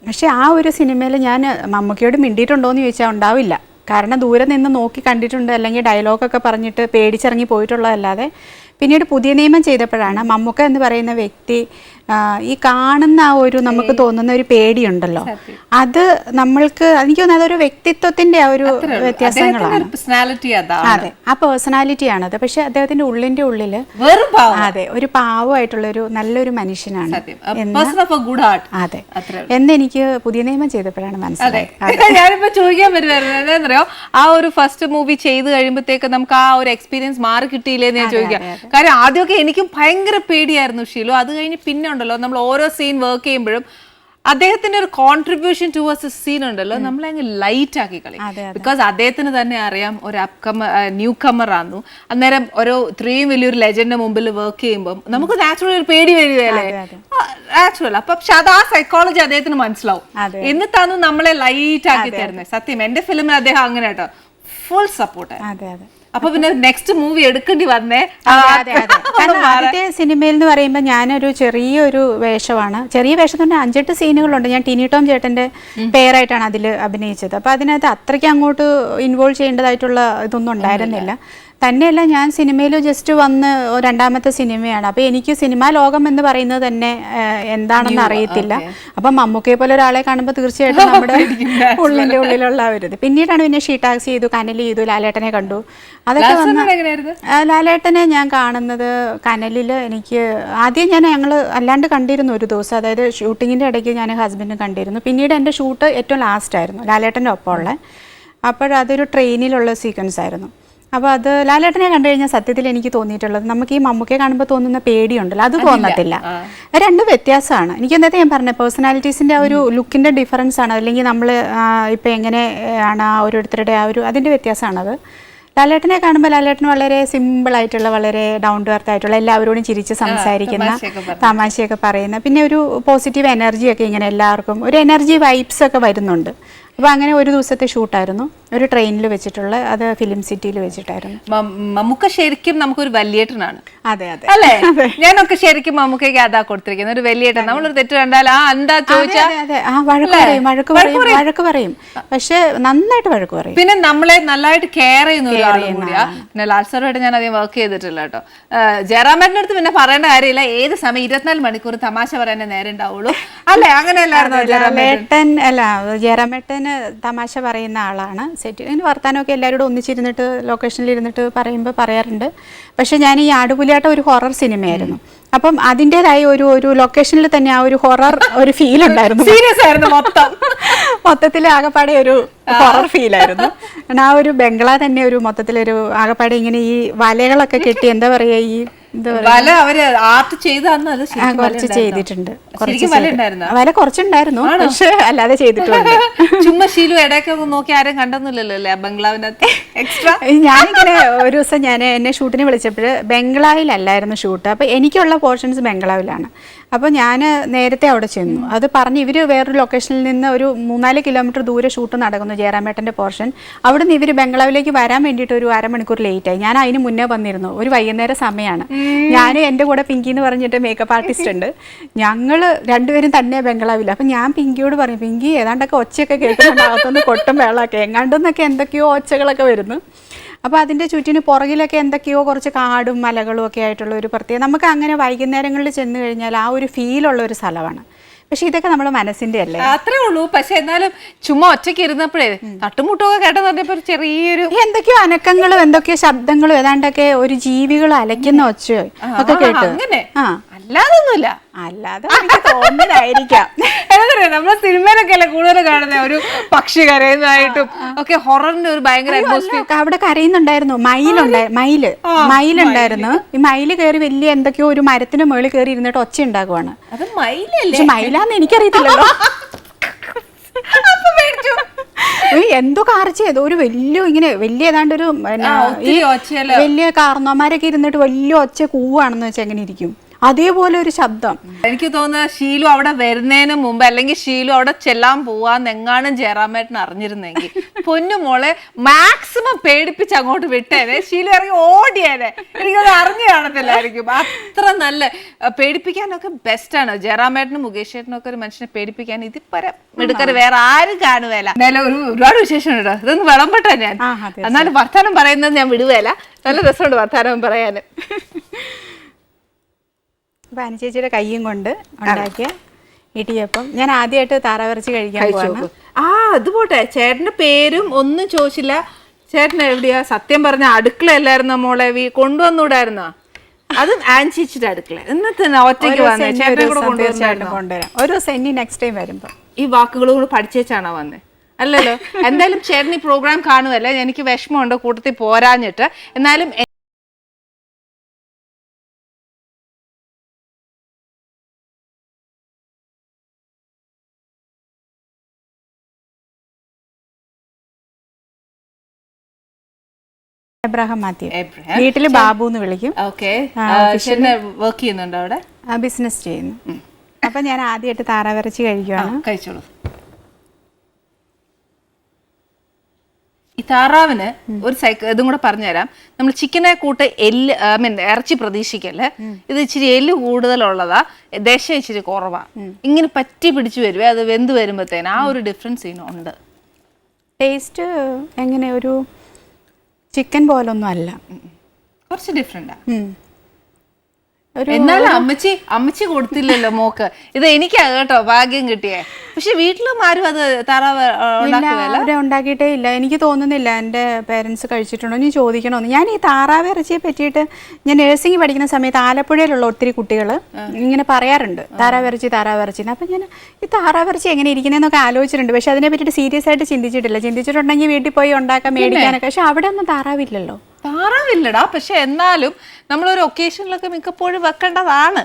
പക്ഷെ ആ ഒരു സിനിമയിൽ ഞാൻ മമ്മൂക്കയോട് മിണ്ടിയിട്ടുണ്ടോ എന്ന് ചോദിച്ചാൽ ഉണ്ടാവില്ല. കാരണം ദൂരെ നിന്ന് നോക്കി കണ്ടിട്ടുണ്ട്, അല്ലെങ്കിൽ ഡയലോഗൊക്കെ പറഞ്ഞിട്ട് പേടിച്ചിറങ്ങി പോയിട്ടുള്ളതല്ലാതെ. പിന്നീട് പുതിയ നിയമം ചെയ്തപ്പോഴാണ് മമ്മൂക്ക എന്ന് പറയുന്ന വ്യക്തി ഈ കാണുന്ന ആ ഒരു നമുക്ക് തോന്നുന്ന ഒരു പേടിയുണ്ടല്ലോ, അത് നമ്മൾക്ക് എനിക്ക് തോന്നുന്നത് അതൊരു വ്യക്തിത്വത്തിന്റെ ആ ഒരു വ്യത്യാസങ്ങളാണ്. അതെ, ആ പേഴ്സണാലിറ്റിയാണത്. പക്ഷെ അദ്ദേഹത്തിന്റെ ഉള്ളില് അതെ ഒരു പാവമായിട്ടുള്ള ഒരു നല്ലൊരു മനുഷ്യനാണ്. അതെ, എന്നെനിക്ക് പുതിയ നിയമം ചെയ്തപ്പോഴാണ് മനസ്സിലായത്. ഞാനിപ്പോ ചോദിക്കാൻ വരുമായിരുന്നു എന്താണെന്നറിയോ, ആ ഒരു ഫസ്റ്റ് മൂവി ചെയ്ത് കഴിയുമ്പോഴത്തേക്ക് നമുക്ക് ആ ഒരു എക്സ്പീരിയൻസ് മാറി കിട്ടിയില്ലേന്ന് ഞാൻ ചോദിക്കാം. കാര്യം ആദ്യമൊക്കെ എനിക്കും ഭയങ്കര പേടിയായിരുന്നു ഷീലു. അത് കഴിഞ്ഞ് പിന്നെ ഉണ്ടല്ലോ, നമ്മൾ ഓരോ സീൻ വർക്ക് ചെയ്യുമ്പോഴും അദ്ദേഹത്തിന്റെ ഒരു കോൺട്രിബ്യൂഷൻ ടുവേഴ്സ് സീൻ ഉണ്ടല്ലോ, നമ്മളെ അങ്ങ് ലൈറ്റ് ആക്കി കളയും. ബിക്കോസ് അദ്ദേഹത്തിന് തന്നെ അറിയാം ഒരു ന്യൂ കമ്മർ ആയിരുന്നു. അന്നേരം ഇത്രയും വലിയൊരു ലെജൻഡിന്റെ മുമ്പിൽ വർക്ക് ചെയ്യുമ്പോൾ നമുക്ക് നാച്ചുറൽ ഒരു പേടി വരികയല്ലേ, നാച്ചുറൽ. അപ്പൊ പക്ഷെ അത് ആ സൈക്കോളജി അദ്ദേഹത്തിന് മനസ്സിലാവും. എന്നിട്ടാണ് നമ്മളെ ലൈറ്റ് ആക്കി തരുന്നത്. സത്യം, എന്റെ ഫിലിമിൽ അദ്ദേഹം അങ്ങനെ കേട്ടോ ഫുൾ സപ്പോർട്ട്. അപ്പൊ പിന്നെ നെക്സ്റ്റ് മൂവി എടുക്കേണ്ടി വന്നേ. ആദ്യത്തെ സിനിമയിൽ എന്ന് പറയുമ്പോൾ ഞാനൊരു ചെറിയൊരു വേഷമാണ്. ചെറിയ വേഷം തന്നെ 5-8 സീനുകളുണ്ട്. ഞാൻ ടിനി ടോം ചേട്ടന്റെ പേരായിട്ടാണ് അതിൽ അഭിനയിച്ചത്. അപ്പൊ അതിനകത്ത് അത്രയ്ക്ക് അങ്ങോട്ട് ഇൻവോൾവ് ചെയ്യേണ്ടതായിട്ടുള്ള ഇതൊന്നും ഉണ്ടായിരുന്നില്ല. തന്നെയല്ല, ഞാൻ സിനിമയിൽ ജസ്റ്റ് വന്ന് 2ാമത്തെ സിനിമയാണ്. അപ്പോൾ എനിക്ക് സിനിമാ ലോകം എന്ന് പറയുന്നത് തന്നെ എന്താണെന്ന് അറിയത്തില്ല. അപ്പം മമ്മൂക്കയെ പോലെ ഒരാളെ കാണുമ്പോൾ തീർച്ചയായിട്ടും നമ്മുടെ ഉള്ളിലുള്ള ഒരു ഇത്. പിന്നീടാണ് പിന്നെ ഷീടാക്സി ചെയ്തു, കനൽ ചെയ്തു, ലാലേട്ടനെ കണ്ടു. അതൊക്കെ വന്ന് ലാലേട്ടനെ ഞാൻ കാണുന്നത് കനലിൽ എനിക്ക് ആദ്യം ഞങ്ങൾ അല്ലാണ്ട് കണ്ടിരുന്നു ഒരു ദിവസം. അതായത് ഷൂട്ടിങ്ങിൻ്റെ ഇടയ്ക്ക് ഞാൻ ഹസ്ബൻഡും കണ്ടിരുന്നു. പിന്നീട് എൻ്റെ ഷൂട്ട് ഏറ്റവും ലാസ്റ്റ് ആയിരുന്നു ലാലേട്ടൻ്റെ ഒപ്പമുള്ള. അപ്പോഴതൊരു ട്രെയിനിലുള്ള സീക്വൻസ് ആയിരുന്നു. അപ്പോൾ അത് ലാലേട്ടനെ കണ്ടു കഴിഞ്ഞാൽ സത്യത്തിൽ എനിക്ക് തോന്നിയിട്ടുള്ളത് നമുക്ക് ഈ മമ്മൂക്കയെ കാണുമ്പോൾ തോന്നുന്ന പേടിയുണ്ടല്ലോ, അത് തോന്നത്തില്ല. 2 വ്യത്യാസമാണ്. എനിക്ക് എന്താ ഞാൻ പറഞ്ഞത്, പേഴ്സണാലിറ്റീസിൻ്റെ ആ ഒരു ലുക്കിൻ്റെ ഡിഫറൻസ് ആണ്. അല്ലെങ്കിൽ നമ്മൾ ഇപ്പം എങ്ങനെയാണ് ആ ഓരോരുത്തരുടെ ആ ഒരു അതിൻ്റെ വ്യത്യാസമാണത്. ലാലേട്ടനെ കാണുമ്പോൾ ലാലേട്ടൻ വളരെ സിമ്പിളായിട്ടുള്ള, വളരെ ഡൗൺ ടു എർത്ത് ആയിട്ടുള്ള, എല്ലാവരോടും ചിരിച്ച് സംസാരിക്കുന്ന, തമാശയൊക്കെ പറയുന്ന, പിന്നെ ഒരു പോസിറ്റീവ് എനർജിയൊക്കെ ഇങ്ങനെ എല്ലാവർക്കും ഒരു എനർജി വൈബ്സ് ഒക്കെ വരുന്നുണ്ട്. അപ്പോൾ അങ്ങനെ ഒരു ദിവസത്തെ ഷൂട്ടായിരുന്നു. ഒരു ട്രെയിനിൽ വെച്ചിട്ടുള്ള, അത് ഫിലിം സിറ്റിയിൽ വെച്ചിട്ടായിരുന്നു. മമ്മൂക്ക ശരിക്കും നമുക്കൊരു വലിയേട്ടനാണ്. അതെ അതെ അല്ലേ? ഞാനൊക്കെ ശരിക്കും മമ്മൂക്കയ്ക്ക് അതാ കൊടുത്തിരിക്കുന്നത്, ഒരു വലിയേട്ടൻ. നമ്മളൊരു തെറ്റ് കണ്ടാൽ എന്താ ചോദിച്ചാൽ വഴക്ക് പറയും, പക്ഷെ നന്നായിട്ട് വഴക്ക് പറയും. പിന്നെ നമ്മളെ നല്ലതായിട്ട് കെയർ ചെയ്യുന്ന ഒരാളും കൂടിയാ. പിന്നെ ലാൽ സാറുമായിട്ട് ഞാൻ അധികം വർക്ക് ചെയ്തിട്ടില്ല കേട്ടോ. ജയറാമേട്ടൻ്റെ അടുത്ത് പിന്നെ പറയേണ്ട കാര്യമില്ല, ഏത് സമയം 24 മണിക്കൂർ തമാശ പറയാനേ നേരം ഉണ്ടാവുള്ളൂ. അല്ലേ? അങ്ങനെയല്ലായിരുന്നോ ജയറാമേട്ടൻ? അല്ല, ജയറാമേട്ടന് തമാശ പറയുന്ന ആളാണ്. സെറ്റ് ഇങ്ങനെ വർത്താനമൊക്കെ എല്ലാവരോടും ഒന്നിച്ചിരുന്നിട്ട് ലൊക്കേഷനിൽ ഇരുന്നിട്ട് പറയുമ്പോൾ പറയാറുണ്ട്. പക്ഷെ ഞാൻ ഈ ആടുപുലിയാട്ടം ഒരു ഹൊറർ സിനിമയായിരുന്നു. അപ്പം അതിൻ്റെതായ ഒരു ലൊക്കേഷനിൽ തന്നെ ആ ഒരു ഹൊറർ ഒരു ഫീൽ ഉണ്ടായിരുന്നു. സീരിയസ് ആയിരുന്നു മൊത്തത്തിൽ ആകപ്പാടെ ഒരു ഹൊറർ ഫീലായിരുന്നു. ആ ഒരു ബംഗ്ലാ തന്നെ ഒരു മൊത്തത്തിലൊരു ആകപ്പാടെ ഇങ്ങനെ ഈ വലകളൊക്കെ കെട്ടി, എന്താ പറയാ, ഈ കുറച്ച് ചെയ്തിട്ടുണ്ട്. വല കുറച്ചുണ്ടായിരുന്നു, പക്ഷെ അല്ലാതെ ചെയ്തിട്ടുണ്ട്. ചുമ്മാ ശീലു ഇടയ്ക്കൊക്കെ നോക്കി ആരും കണ്ടെന്നില്ലല്ലോ ബംഗ്ലാവിനകത്ത് എക്സ്ട്രാ. ഞാനിങ്ങനെ ഒരു ദിവസം എന്നെ ഷൂട്ടിന് വിളിച്ചപ്പോൾ ബംഗ്ലാവിലല്ലായിരുന്നു ഷൂട്ട്. അപ്പോൾ എനിക്കുള്ള പോർഷൻസ് ബംഗ്ലാവിലാണ്. അപ്പോൾ ഞാൻ നേരത്തെ അവിടെ ചെന്നു. അത് പറഞ്ഞ് ഇവർ വേറൊരു ലൊക്കേഷനിൽ നിന്ന് ഒരു 3-4 കിലോമീറ്റർ ദൂരെ ഷൂട്ട് നടക്കുന്നു, ജയറാമേട്ടൻ്റെ പോർഷൻ. അവിടെ നിന്ന് ഇവർ ബംഗ്ലാവിലേക്ക് വരാൻ വേണ്ടിയിട്ട് ഒരു അരമണിക്കൂർ ലേറ്റായി. ഞാൻ അതിന് മുന്നേ വന്നിരുന്നു. ഒരു വൈകുന്നേരം സമയമാണ്. ഞാൻ എൻ്റെ കൂടെ പിങ്കി എന്ന് പറഞ്ഞിട്ട് മേക്കപ്പ് ആർട്ടിസ്റ്റ് ഉണ്ട്. ഞങ്ങൾ രണ്ടുപേരും തന്നെ ബംഗ്ലാവില്ല. അപ്പം ഞാൻ പിങ്കിയോട് പറയും, പിങ്കി ഏതാണ്ടൊക്കെ ഒച്ചയൊക്കെ കേൾക്കുന്നുണ്ടാകത്തൊന്ന് കൊട്ടും വെള്ളമൊക്കെ എങ്ങാണ്ടെന്നൊക്കെ എന്തൊക്കെയോ ഒച്ചകളൊക്കെ വരുന്നു. അപ്പോൾ അതിൻ്റെ ചുറ്റിന് പുറകിലൊക്കെ എന്തൊക്കെയോ കുറച്ച് കാടും മലകളും ഒക്കെ ആയിട്ടുള്ള ഒരു പ്രത്യേകം, നമുക്ക് അങ്ങനെ വൈകുന്നേരങ്ങളിൽ ചെന്ന് കഴിഞ്ഞാൽ ആ ഒരു ഫീലുള്ള ഒരു സ്ഥലമാണ്. പക്ഷെ ഇതൊക്കെ നമ്മുടെ മനസ്സിന്റെ അല്ലേ, അത്രേ ഉള്ളൂ. പക്ഷെ എന്നാലും ചുമ്മാ ഒറ്റയ്ക്ക് ഇരുന്നപ്പോഴേ തട്ടുമുട്ടൊക്കെ കേട്ടെന്ന് പറഞ്ഞപ്പോ ചെറിയൊരു എന്തൊക്കെയോ അനക്കങ്ങളും എന്തൊക്കെയോ ശബ്ദങ്ങളും ഏതാണ്ടൊക്കെ ഒരു ജീവികൾ അലയ്ക്കുന്ന ഒച്ച ഒക്കെ കേട്ടു. അങ്ങനെ അല്ലാതൊന്നുമില്ല, അല്ലാതെ തോന്നുന്നതായിരിക്കാം. നമ്മളെ സിനിമയിലൊക്കെ അല്ലേ കൂടുതൽ കാണുന്ന ഒരു പക്ഷി കരയുന്നതായിട്ടും ഒക്കെ ഹൊററിന്റെ ഒരു ഭയങ്കര അറ്റ്മോസ്ഫിയർ. അവിടെ കരയുന്നുണ്ടായിരുന്നു, മയിലുണ്ടായിരുന്നു. ഈ മയില് കയറി വലിയ എന്തൊക്കെയോ ഒരു മരത്തിന് മുകളിൽ കയറി ഇരുന്നിട്ട് ഒച്ച ഉണ്ടാക്കുവാണ്. അത് മയിലല്ലേ? മയിലാന്ന് എനിക്കറിയത്തില്ലല്ലോ. എന്തോ കാർച്ച ഏതോ ഒരു വലിയ ഏതാണ്ട് ഒരു വലിയ കാർന്നോമാരൊക്കെ ഇരുന്നിട്ട് വലിയ ഒച്ച കൂവാണെന്ന് വെച്ചാൽ എങ്ങനെ ഇരിക്കും, അതേപോലെ ഒരു ശബ്ദം. എനിക്ക് തോന്നുന്നത് ഷീലു അവിടെ വരുന്നതിന് മുമ്പ്, അല്ലെങ്കിൽ ഷീലു അവിടെ ചെല്ലാൻ പോവാന്ന് എങ്ങാനും ജയറാമേട്ടൻ അറിഞ്ഞിരുന്നെങ്കിൽ പൊന്നു മോളെ മാക്സിമം പേടിപ്പിച്ച് അങ്ങോട്ട് വിട്ടേനെ. ഷീലു ഇറങ്ങി ഓടിയേനെ. എനിക്കത് അറിഞ്ഞു കാണത്തില്ലായിരിക്കും. അത്ര നല്ല പേടിപ്പിക്കാനൊക്കെ ബെസ്റ്റാണ് ജയറാമേട്ടനും മുകേഷ് ചേട്ടനും ഒക്കെ. ഒരു മനുഷ്യനെ പേടിപ്പിക്കാൻ ഇതിപ്പര മിടുക്കര് വേറെ ആരും കാണുവേല. ഒരുപാട് വിശേഷം കേട്ടോ, ഇതൊന്ന് വിളമ്പട്ടെ ഞാൻ. എന്നാലും വർത്താനം പറയുന്നത് ഞാൻ വിടുവേല. നല്ല രസമുണ്ട് വർത്താനം പറയാൻ. പാനി ചേച്ചിയുടെ കയ്യും കൊണ്ട് ഉണ്ടാക്കിയ ഇടിയപ്പം ഞാൻ ആദ്യമായിട്ട് താറാവിറച്ചി കഴിക്കാൻ പോവാണ്. അത് പോട്ടെ, ചേട്ടന്റെ പേരും ഒന്നും ചോദിച്ചില്ല. ചേട്ടൻ എവിടെയാ? സത്യം പറഞ്ഞ അടുക്കള അല്ലായിരുന്നോ മോളെ? കൊണ്ടുവന്നൂടായിരുന്നോ? അത് ആൻചേച്ചിയുടെ അടുക്കള. എന്നിട്ട് ഒറ്റയ്ക്ക് വന്നേ? ചേട്ടനെ കൂടെ കൊണ്ടുവരാം ഒരു ദിവസം, നെക്സ്റ്റ് ടൈം വരുമ്പോ. ഈ വാക്കുകളും കൂടെ പഠിച്ചേച്ചാണോ വന്നേ? അല്ലല്ലോ. എന്തായാലും ചേട്ടൻ ഈ പ്രോഗ്രാം കാണുമല്ലേ? എനിക്ക് വിഷമമുണ്ട് കൂട്ടത്തിൽ പോരാഞ്ഞിട്ട്. എന്നാലും എബ്രഹാം മാത്യു, വീട്ടില് ബാബു എന്ന് വിളിക്കും. വർക്ക് ചെയ്യുന്നുണ്ട് അവിടെ, ബിസിനസ് ചെയ്യുന്നു. അപ്പൊ ഞാൻ ആദ്യമായിട്ട് താറാവിറച്ചി കഴിക്കുകയാണ്. കഴിച്ചോളൂ. ഈ താറാവിന് ഒരു ഇതും കൂടെ പറഞ്ഞുതരാം. നമ്മൾ ചിക്കനെ കൂട്ട് ഇറച്ചി പ്രതീക്ഷിക്കല്ലേ. ഇത് ഇച്ചിരി എല്ല് കൂടുതലുള്ളതാ, ദശ ഇച്ചിരി കുറവാ. ഇങ്ങനെ പറ്റി പിടിച്ചു വരുവേ, അത് വെന്ത് വരുമ്പോഴത്തേന് ആ ഒരു ഡിഫറൻസ് ഇതിനുണ്ട്. ടേസ്റ്റ് എങ്ങനെ, ഒരു ചിക്കൻ പോലൊന്നും അല്ല, കുറച്ച് ഡിഫറെന്റാ. എന്നാലും അമ്മച്ചി കൊടുത്തില്ലല്ലോ മോക്ക്. ഇത് എനിക്കാ കേട്ടോ ഭാഗ്യം കിട്ടിയേ. പക്ഷെ വീട്ടിലും ആരും അത് താറാവ് ഉണ്ടാക്കിയിട്ടേ ഇല്ല. എനിക്ക് തോന്നുന്നില്ല എൻ്റെ പേരൻസ് കഴിച്ചിട്ടുണ്ടോ എന്ന് ചോദിക്കണമെന്ന്. ഞാൻ ഈ താറാവ് ഇറച്ചിയെ പറ്റിയിട്ട് ഞാൻ നഴ്സിംഗ് പഠിക്കുന്ന സമയത്ത് ആലപ്പുഴയിലുള്ള ഒത്തിരി കുട്ടികൾ ഇങ്ങനെ പറയാറുണ്ട് താറാവ് ഇറച്ചി. അപ്പം ഞാൻ ഈ താറാവ് ഇറച്ചി എങ്ങനെ ഇരിക്കുന്നതെന്നൊക്കെ ആലോചിച്ചിട്ടുണ്ട്. പക്ഷെ അതിനെ പറ്റിയിട്ട് സീരിയസ് ആയിട്ട് ചിന്തിച്ചിട്ടില്ല. ചിന്തിച്ചിട്ടുണ്ടെങ്കിൽ വീട്ടിൽ പോയി ഉണ്ടാക്കാൻ മേടിക്കാനൊക്കെ. പക്ഷെ അവിടെ ഒന്നും താറാവില്ലല്ലോ. താറാവില്ലടാ, പക്ഷെ എന്നാലും നമ്മളൊരു ഒക്കേഷനിലൊക്കെ മിക്കപ്പോഴും വെക്കേണ്ടതാണ്.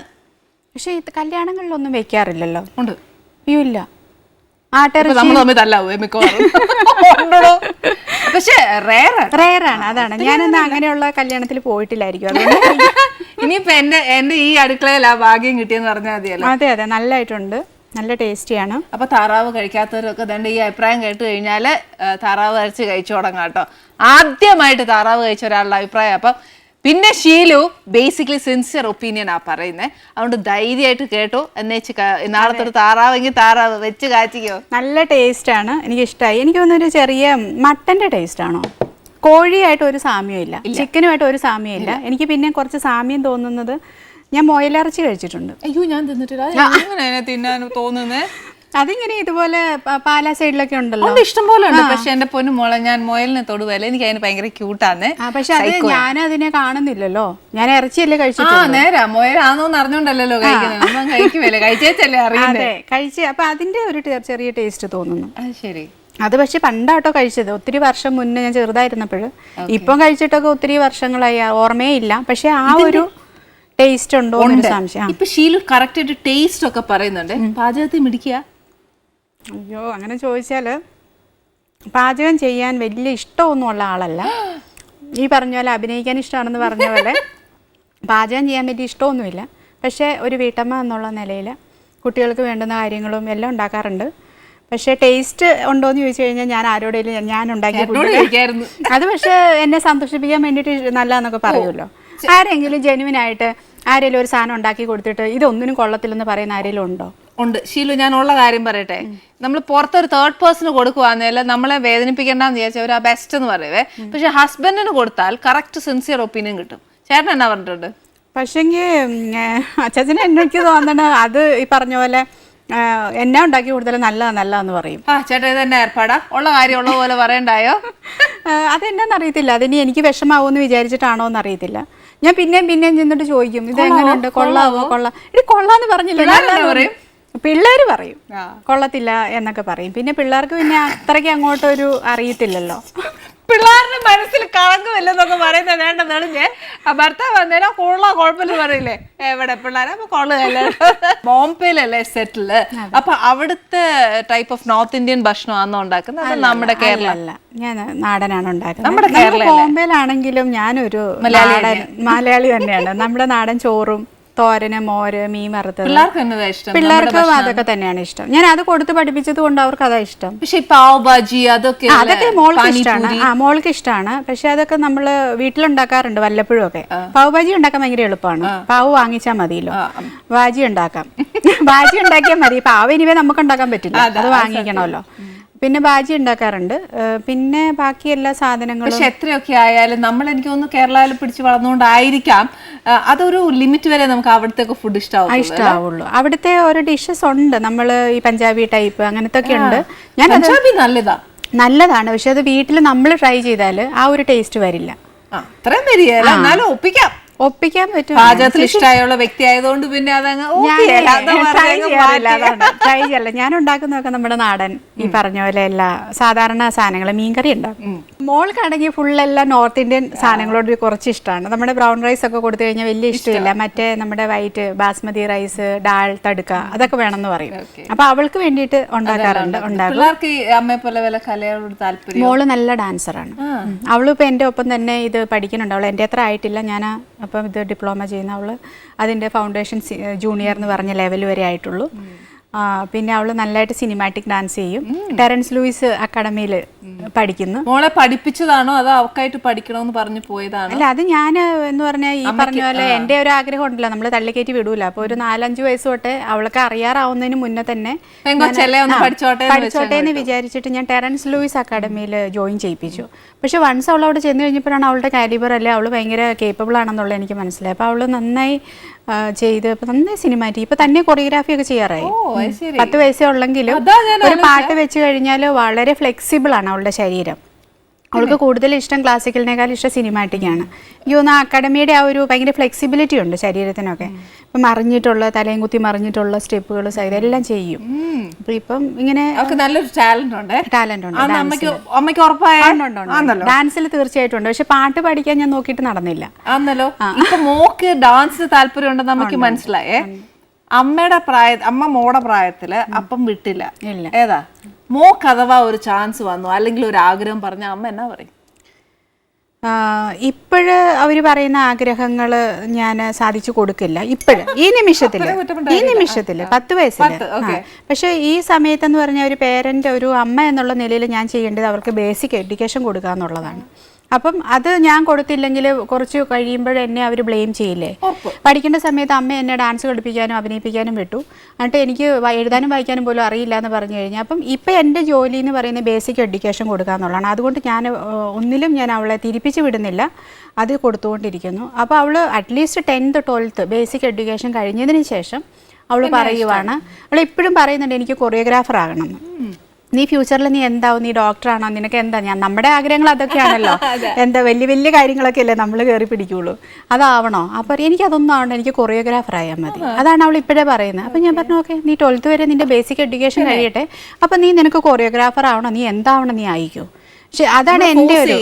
പക്ഷെ ഈ കല്യാണങ്ങളിലൊന്നും വെക്കാറില്ലല്ലോ. ഉണ്ട്? ഇല്ല. പക്ഷെ റേറാണ്. അതാണ്, ഞാനൊന്നും അങ്ങനെയുള്ള കല്യാണത്തിൽ പോയിട്ടില്ലായിരിക്കും. ഇനിയിപ്പോ എന്റെ ഈ അടുക്കളയിൽ ആ ഭാഗ്യം കിട്ടിയെന്ന് പറഞ്ഞാൽ മതിയല്ലോ. അതെ നല്ലതായിട്ടുണ്ട്. നല്ല ടേസ്റ്റിയാണ്. അപ്പൊ താറാവ് കഴിക്കാത്തവരൊക്കെ തന്നെ ഈ അഭിപ്രായം കേട്ട് കഴിഞ്ഞാല് താറാവ് അരച്ച് കഴിച്ചു തുടങ്ങാം കേട്ടോ. ആദ്യമായിട്ട് താറാവ് കഴിച്ച ഒരാളുടെ അഭിപ്രായം. അപ്പം പിന്നെ ഷീലു ബേസിക്കലി സിൻസിയർ ഒപ്പീനിയൻ ആ പറയുന്നത്. അതുകൊണ്ട് ധൈര്യമായിട്ട് കേട്ടോ. എന്നുവെച്ച് നാളത്തെ ഒരു താറാവെങ്കിൽ താറാവ് വെച്ച് കാച്ചിക്കോ. നല്ല ടേസ്റ്റാണ്, എനിക്ക് ഇഷ്ടമായി. എനിക്ക് തോന്നുന്നൊരു ചെറിയ മട്ടന്റെ ടേസ്റ്റ് ആണോ, കോഴിയായിട്ട് ഒരു സാമ്യമില്ല, ചിക്കനുമായിട്ട് ഒരു സാമ്യമില്ല. എനിക്ക് പിന്നെ കുറച്ച് സാമ്യം തോന്നുന്നത്, ഞാൻ മൊയിലിറച്ചി കഴിച്ചിട്ടുണ്ട്. അയ്യോ, ഞാൻ തിന്നിട്ടില്ല. തിന്നാൻ തോന്നുന്നേ അതിങ്ങനെ ഇതുപോലെ പാലാ സൈഡിലൊക്കെ ഉണ്ടല്ലോ, ഇഷ്ടം പോലെ ഉണ്ട്. പക്ഷെ എന്റെ പൊന്നു മോളെ, ഞാൻ മൊയലിനെ തൊടുവല്ലേ, എനിക്ക് അതിന് ഭയങ്കര ക്യൂട്ടാന്ന്. പക്ഷെ അത് ഞാൻ അതിനെ കാണുന്നില്ലല്ലോ, ഞാൻ ഇറച്ചിയല്ലേ കഴിച്ചിട്ട്. നേരാ, മൊയലാണോന്ന് അറിഞ്ഞോണ്ടല്ലോ കഴിക്കുന്നത്. കഴിക്കുമല്ലേ, കഴിച്ചേച്ചല്ലേ അറിയാതെ കഴിച്ച്. അപ്പൊ അതിന്റെ ഒരു ചെറിയ ടേസ്റ്റ് തോന്നുന്നു. ശരി. അത് പക്ഷെ പണ്ടാട്ടോ കഴിച്ചത്, ഒത്തിരി വർഷം മുന്നേ, ഞാൻ ചെറുതായിരുന്നപ്പോൾ. ഇപ്പം കഴിച്ചിട്ടൊക്കെ ഒത്തിരി വർഷങ്ങളായി, ഓർമ്മയേ ഇല്ല. പക്ഷെ ആ ഒരു ടേസ്റ്റ് ഉണ്ടോ എന്ന് സംശയം. ഇപ്പൊ ഷീലു കറക്റ്റ് ആയിട്ട് ടേസ്റ്റ് ഒക്കെ പറയുന്നുണ്ട്. പാചകത്തിൽ മിടിക്കുക? അയ്യോ, അങ്ങനെ ചോദിച്ചാല് പാചകം ചെയ്യാൻ വലിയ ഇഷ്ടമൊന്നും ഉള്ള ആളല്ല. ഈ പറഞ്ഞ പോലെ അഭിനയിക്കാൻ ഇഷ്ടമാണെന്ന് പറഞ്ഞ പോലെ പാചകം ചെയ്യാൻ വലിയ ഇഷ്ടമൊന്നുമില്ല. പക്ഷേ ഒരു വീട്ടമ്മ എന്നുള്ള നിലയിൽ കുട്ടികൾക്ക് വേണ്ടുന്ന കാര്യങ്ങളും എല്ലാം ഉണ്ടാക്കാറുണ്ട്. പക്ഷേ ടേസ്റ്റ് ഉണ്ടോ എന്ന് ചോദിച്ചു കഴിഞ്ഞാൽ ഞാൻ ആരോടെങ്കിലും ഞാൻ ഉണ്ടാക്കിയ അത് പക്ഷേ എന്നെ സന്തോഷിപ്പിക്കാൻ വേണ്ടിയിട്ട് നല്ലതെന്നൊക്കെ പറയുമല്ലോ. ആരെങ്കിലും ജെനുവിനായിട്ട് ആരെങ്കിലും ഒരു സാധനം ഉണ്ടാക്കി കൊടുത്തിട്ട് ഇതൊന്നിനും കൊള്ളത്തില്ലെന്ന് പറയുന്ന ആരെങ്കിലും ഉണ്ടോ? ഉണ്ട് ഷീലു. ഞാൻ ഉള്ള കാര്യം പറയട്ടെ, നമ്മൾ പുറത്തൊരു തേർഡ് പേഴ്സണ് കൊടുക്കുവാന്നല്ല നമ്മളെ വേദനിപ്പിക്കേണ്ടെന്ന് വിചാരിച്ചാൽ അവർ ആ ബെസ്റ്റ് എന്ന് പറയുവേ. പക്ഷെ ഹസ്ബൻഡിന് കൊടുത്താൽ കറക്റ്റ് സിൻസിയർ ഒപ്പീനിയൻ കിട്ടും. ചേട്ടൻ എന്നാ പറഞ്ഞിട്ടുണ്ട്? പക്ഷെങ്കിൽ അച്ഛന് എനിക്ക് തോന്നണ അത് ഈ പറഞ്ഞ പോലെ എന്നാ ഉണ്ടാക്കി കൊടുത്താലും നല്ലതെന്ന് പറയും. ചേട്ടാ ഇത് തന്നെ ഏർപ്പാടാ, ഉള്ള കാര്യം ഉള്ള പോലെ പറയണ്ടായോ? അതെന്നാന്ന് അറിയത്തില്ല. അതിനി എനിക്ക് വിഷമാവോന്ന് വിചാരിച്ചിട്ടാണോ എന്ന് അറിയത്തില്ല. ഞാൻ പിന്നെയും ചെന്നിട്ട് ചോദിക്കും, ഇത് എങ്ങനെയുണ്ട്, കൊള്ളാവോ? കൊള്ളാന്ന് പറഞ്ഞില്ല, പിള്ളേര് പറയും കൊള്ളത്തില്ല എന്നൊക്കെ പറയും. പിന്നെ പിള്ളേർക്ക് പിന്നെ അത്രയ്ക്ക് അങ്ങോട്ടൊരു അറിയത്തില്ലല്ലോ. പിള്ളേരുടെ മനസ്സിൽ കളങ്കമില്ലെന്നൊക്കെ പറയുന്നത് വേണ്ടെന്നാണ് ഞാൻ. ഭർത്താവ് വന്നേനാ കുഴപ്പമില്ല പറയില്ലേ, എവിടെ പിള്ളേരെ അപ്പൊ കൊള്ളുകയല്ല. ബോംബെയിലല്ലേ സെറ്റില്, അപ്പൊ അവിടുത്തെ ടൈപ്പ് ഓഫ് നോർത്ത് ഇന്ത്യൻ ഭക്ഷണമാണോ ഉണ്ടാക്കുന്നത്? അത് നമ്മുടെ കേരള അല്ല, ഞാൻ നാടനാണ് ഉണ്ടാക്കുന്നത്. നമ്മുടെ ബോംബെയിലാണെങ്കിലും ഞാനൊരു മലയാളി തന്നെയാണ്. നമ്മുടെ നാടൻ ചോറും തോരന്, മോര്, മീൻ വറുത്തത് പിള്ളേർക്ക് അതൊക്കെ തന്നെയാണ് ഇഷ്ടം. ഞാൻ അത് കൊടുത്ത് പഠിപ്പിച്ചത് കൊണ്ട് അവർക്ക് അതാ ഇഷ്ടം. പക്ഷെ പാവ് ഭാജി അതൊക്കെ മോൾക്ക് ഇഷ്ടമാണ്. മോൾക്ക് ഇഷ്ടമാണ്. പക്ഷെ അതൊക്കെ നമ്മള് വീട്ടിലുണ്ടാക്കാറുണ്ട് വല്ലപ്പോഴും ഒക്കെ. പാവ് ഭാജി ഉണ്ടാക്കാൻ ഭയങ്കര എളുപ്പമാണ്. പാവ് വാങ്ങിച്ചാൽ മതിയല്ലോ, ഭാജി ഉണ്ടാക്കാം. ഭാജി ഉണ്ടാക്കിയാൽ മതി. പാവ് ഇനിവേ നമുക്ക് ഉണ്ടാക്കാൻ പറ്റില്ല, അത് വാങ്ങിക്കണമല്ലോ. പിന്നെ ഭാജി ഉണ്ടാക്കാറുണ്ട്. പിന്നെ ബാക്കി എല്ലാ സാധനങ്ങളും. പക്ഷെ എത്രയൊക്കെ ആയാലും നമ്മൾ എനിക്ക് തോന്നുന്നു കേരളയിൽ പിടിച്ച് വളർന്നുകൊണ്ടായിരിക്കാം അതൊരു ലിമിറ്റ് വരെ നമുക്ക് അവിടുത്തെ ഫുഡ് ഇഷ്ടമാവുള്ളൂ. അവിടുത്തെ ഓരോ ഡിഷസ് ഉണ്ട്, നമ്മൾ ഈ പഞ്ചാബി ടൈപ്പ് അങ്ങനത്തെ ഒക്കെ ഉണ്ട്. പഞ്ചാബി നല്ലതാണ്. പക്ഷെ അത് വീട്ടിൽ നമ്മൾ ട്രൈ ചെയ്താൽ ആ ഒരു ടേസ്റ്റ് വരില്ല. അത്രയും വരികയല്ല, എന്നാലും ഒപ്പിക്കാൻ പറ്റും. പാചകത്തിൽ ഇഷ്ടമായുള്ള വ്യക്തി ആയതുകൊണ്ട് പിന്നെ അതങ്ങ് ട്രൈ ചെയ്യല്ല. ഞാൻ ഉണ്ടാക്കുന്നതൊക്കെ നമ്മുടെ നാടൻ ഈ പറഞ്ഞ പോലെ എല്ലാ സാധാരണ സാധനങ്ങൾ. മീൻകറി ഉണ്ടാക്കും. മോൾക്കാണെങ്കിൽ ഫുള്ളെല്ലാം നോർത്ത് ഇന്ത്യൻ സാധനങ്ങളോട് കുറച്ച് ഇഷ്ടമാണ്. നമ്മുടെ ബ്രൗൺ റൈസ് ഒക്കെ കൊടുത്തു കഴിഞ്ഞാൽ വലിയ ഇഷ്ടമില്ല. മറ്റേ നമ്മുടെ വൈറ്റ് ബാസ്മതി റൈസ്, ഡാൽ തടുക്ക അതൊക്കെ വേണമെന്ന് പറയും. അപ്പൊ അവൾക്ക് വേണ്ടിയിട്ട് ഉണ്ടാക്കാറുണ്ട്. മോള് നല്ല ഡാൻസറാണ്. അവളും ഇപ്പൊ എന്റെ ഒപ്പം തന്നെ ഇത് പഠിക്കുന്നുണ്ട്. അവൾ എന്റെ അത്ര ആയിട്ടില്ല. ഞാൻ അപ്പം ഇത് ഡിപ്ലോമ ചെയ്യുന്ന അവൾ അതിൻ്റെ ഫൗണ്ടേഷൻ ജൂനിയർ എന്ന് പറഞ്ഞ ലെവൽ വരെ ആയിട്ടുള്ളൂ. പിന്നെ അവൾ നല്ലതായിട്ട് സിനിമാറ്റിക് ഡാൻസ് ചെയ്യും. ടെറൻസ് ലൂയിസ് അക്കാഡമിയിൽ പഠിക്കുന്നു. മോളെ പഠിപ്പിച്ചതാണോ അതോ അവക്കായിട്ട് പഠിക്കണമെന്ന് പറഞ്ഞു പോയതാണോ? അല്ല, അത് ഞാൻ എന്ന് പറഞ്ഞാൽ ഈ പറഞ്ഞ പോലെ എൻ്റെ ഒരു ആഗ്രഹം ഉണ്ടല്ലോ, നമ്മൾ തള്ളിക്കയറ്റി വിടൂല. അപ്പോൾ ഒരു 4-5 വയസ്സ് തൊട്ട് അവൾക്ക് അറിയാറാവുന്നതിന് മുന്നേ തന്നെ പഠിച്ചോട്ടെ എന്ന് വിചാരിച്ചിട്ട് ഞാൻ ടെറൻസ് ലൂയിസ് അക്കാഡമിയിൽ ജോയിൻ ചെയ്യിപ്പിച്ചു. പക്ഷെ വൺസ് അവൾ അവിടെ ചെന്ന് കഴിഞ്ഞപ്പോഴാണ് അവളുടെ കാലിബർ അല്ലേ, അവൾ ഭയങ്കര കേപ്പബിൾ ആണെന്നുള്ളത് എനിക്ക് മനസ്സിലായി. അപ്പോൾ അവൾ നന്നായി ചെയ്ത് ഇപ്പൊ നന്നായി സിനിമാറ്റിക് ഇപ്പൊ തന്നെ കൊറിയോഗ്രാഫി ഒക്കെ ചെയ്യാറായി. 10 വയസ്സേ ഉള്ളെങ്കിലും ഒരു പാട്ട് വെച്ച് കഴിഞ്ഞാൽ വളരെ ഫ്ലെക്സിബിൾ ആണ് അവളുടെ ശരീരം. അവൾക്ക് കൂടുതൽ ഇഷ്ടം ക്ലാസിക്കലിനേക്കാൾ ഇഷ്ടം സിനിമാറ്റിക് ആണ്. എനിക്ക് തോന്നുന്നു അക്കാഡമിയുടെ ആ ഒരു ഭയങ്കര ഫ്ലെക്സിബിലിറ്റി ഉണ്ട് ശരീരത്തിനൊക്കെ. ഇപ്പം മറിഞ്ഞിട്ടുള്ള തലയും കുത്തി മറിഞ്ഞിട്ടുള്ള സ്റ്റെപ്പുകൾ ഇതെല്ലാം ചെയ്യും. അപ്പൊ ഇപ്പം ഇങ്ങനെ നല്ലൊരു ടാലന്റ് ഉണ്ട്. ഡാൻസിൽ തീർച്ചയായിട്ടും ഉണ്ട്. പക്ഷെ പാട്ട് പഠിക്കാൻ ഞാൻ നോക്കിയിട്ട് നടന്നില്ല. മോക്ക് ഡാൻസിന് താല്പര്യം ഉണ്ടെന്ന് നമുക്ക് മനസ്സിലായേ. അമ്മ മോടെ പ്രായത്തില് അപ്പം വിട്ടില്ല. ഏതാ മോക്ക് അഥവാ ഒരു ചാൻസ് വന്നു അല്ലെങ്കിൽ ഒരു ആഗ്രഹം പറഞ്ഞ അമ്മ എന്നാ പറയും? ഇപ്പോഴ് അവർ പറയുന്ന ആഗ്രഹങ്ങൾ ഞാൻ സാധിച്ചു കൊടുക്കില്ല ഇപ്പോഴും ഈ നിമിഷത്തിൽ 10 വയസ്സിൽ. പക്ഷെ ഈ സമയത്തെന്ന് പറഞ്ഞാൽ ഒരു പേരന്റ്, ഒരു അമ്മ എന്നുള്ള നിലയിൽ ഞാൻ ചെയ്യേണ്ടത് അവർക്ക് ബേസിക് എഡ്യൂക്കേഷൻ കൊടുക്കുക എന്നുള്ളതാണ്. അപ്പം അത് ഞാൻ കൊടുത്തില്ലെങ്കിൽ കുറച്ച് കഴിയുമ്പോൾ എന്നെ അവർ ബ്ലെയിം ചെയ്യില്ലേ. പഠിക്കേണ്ട സമയത്ത് അമ്മ എന്നെ ഡാൻസ് കളിപ്പിക്കാനും അഭിനയിപ്പിക്കാനും വിട്ടു, എന്നിട്ട് എനിക്ക് എഴുതാനും വായിക്കാനും പോലും അറിയില്ല എന്ന് പറഞ്ഞു കഴിഞ്ഞാൽ അപ്പം ഇപ്പം എൻ്റെ ജോലി എന്ന് പറയുന്നത് ബേസിക് എഡ്യൂക്കേഷൻ കൊടുക്കുക എന്നുള്ളതാണ്. അതുകൊണ്ട് ഞാൻ ഒന്നിലും ഞാൻ അവളെ തിരിപ്പിച്ച് വിടുന്നില്ല, അത് കൊടുത്തുകൊണ്ടിരിക്കുന്നു. അപ്പോൾ അവൾ at least 10th 12th basic education കഴിഞ്ഞതിന് ശേഷം അവൾ പറയുവാണ്, അവൾ ഇപ്പോഴും പറയുന്നുണ്ട് എനിക്ക് കൊറിയോഗ്രാഫർ ആകണം. നീ ഫ്യൂച്ചറിൽ നീ എന്താവും, നീ ഡോക്ടറാണോ, നിനക്ക് എന്താ, നമ്മുടെ ആഗ്രഹങ്ങൾ അതൊക്കെയാണല്ലോ, എന്താ വലിയ വലിയ കാര്യങ്ങളൊക്കെ അല്ലേ നമ്മൾ കയറി പിടിക്കുള്ളൂ, അതാവണോ? അപ്പോൾ എനിക്കതൊന്നും ആവണ്ട, എനിക്ക് കൊറിയോഗ്രാഫർ ആയാൽ മതി. അതാണ് അവൾ ഇപ്പോഴേ പറയുന്നത്. അപ്പം ഞാൻ പറഞ്ഞു ഓക്കെ, നീ 12th വരെ നിന്റെ ബേസിക് എഡ്യൂക്കേഷൻ കഴിയട്ടെ, അപ്പം നീ നിനക്ക് കൊറിയോഗ്രാഫർ ആവണോ, നീ എന്താവണം നീ ആയിക്കോ. പക്ഷെ അതാണ് എൻ്റെ ഒരു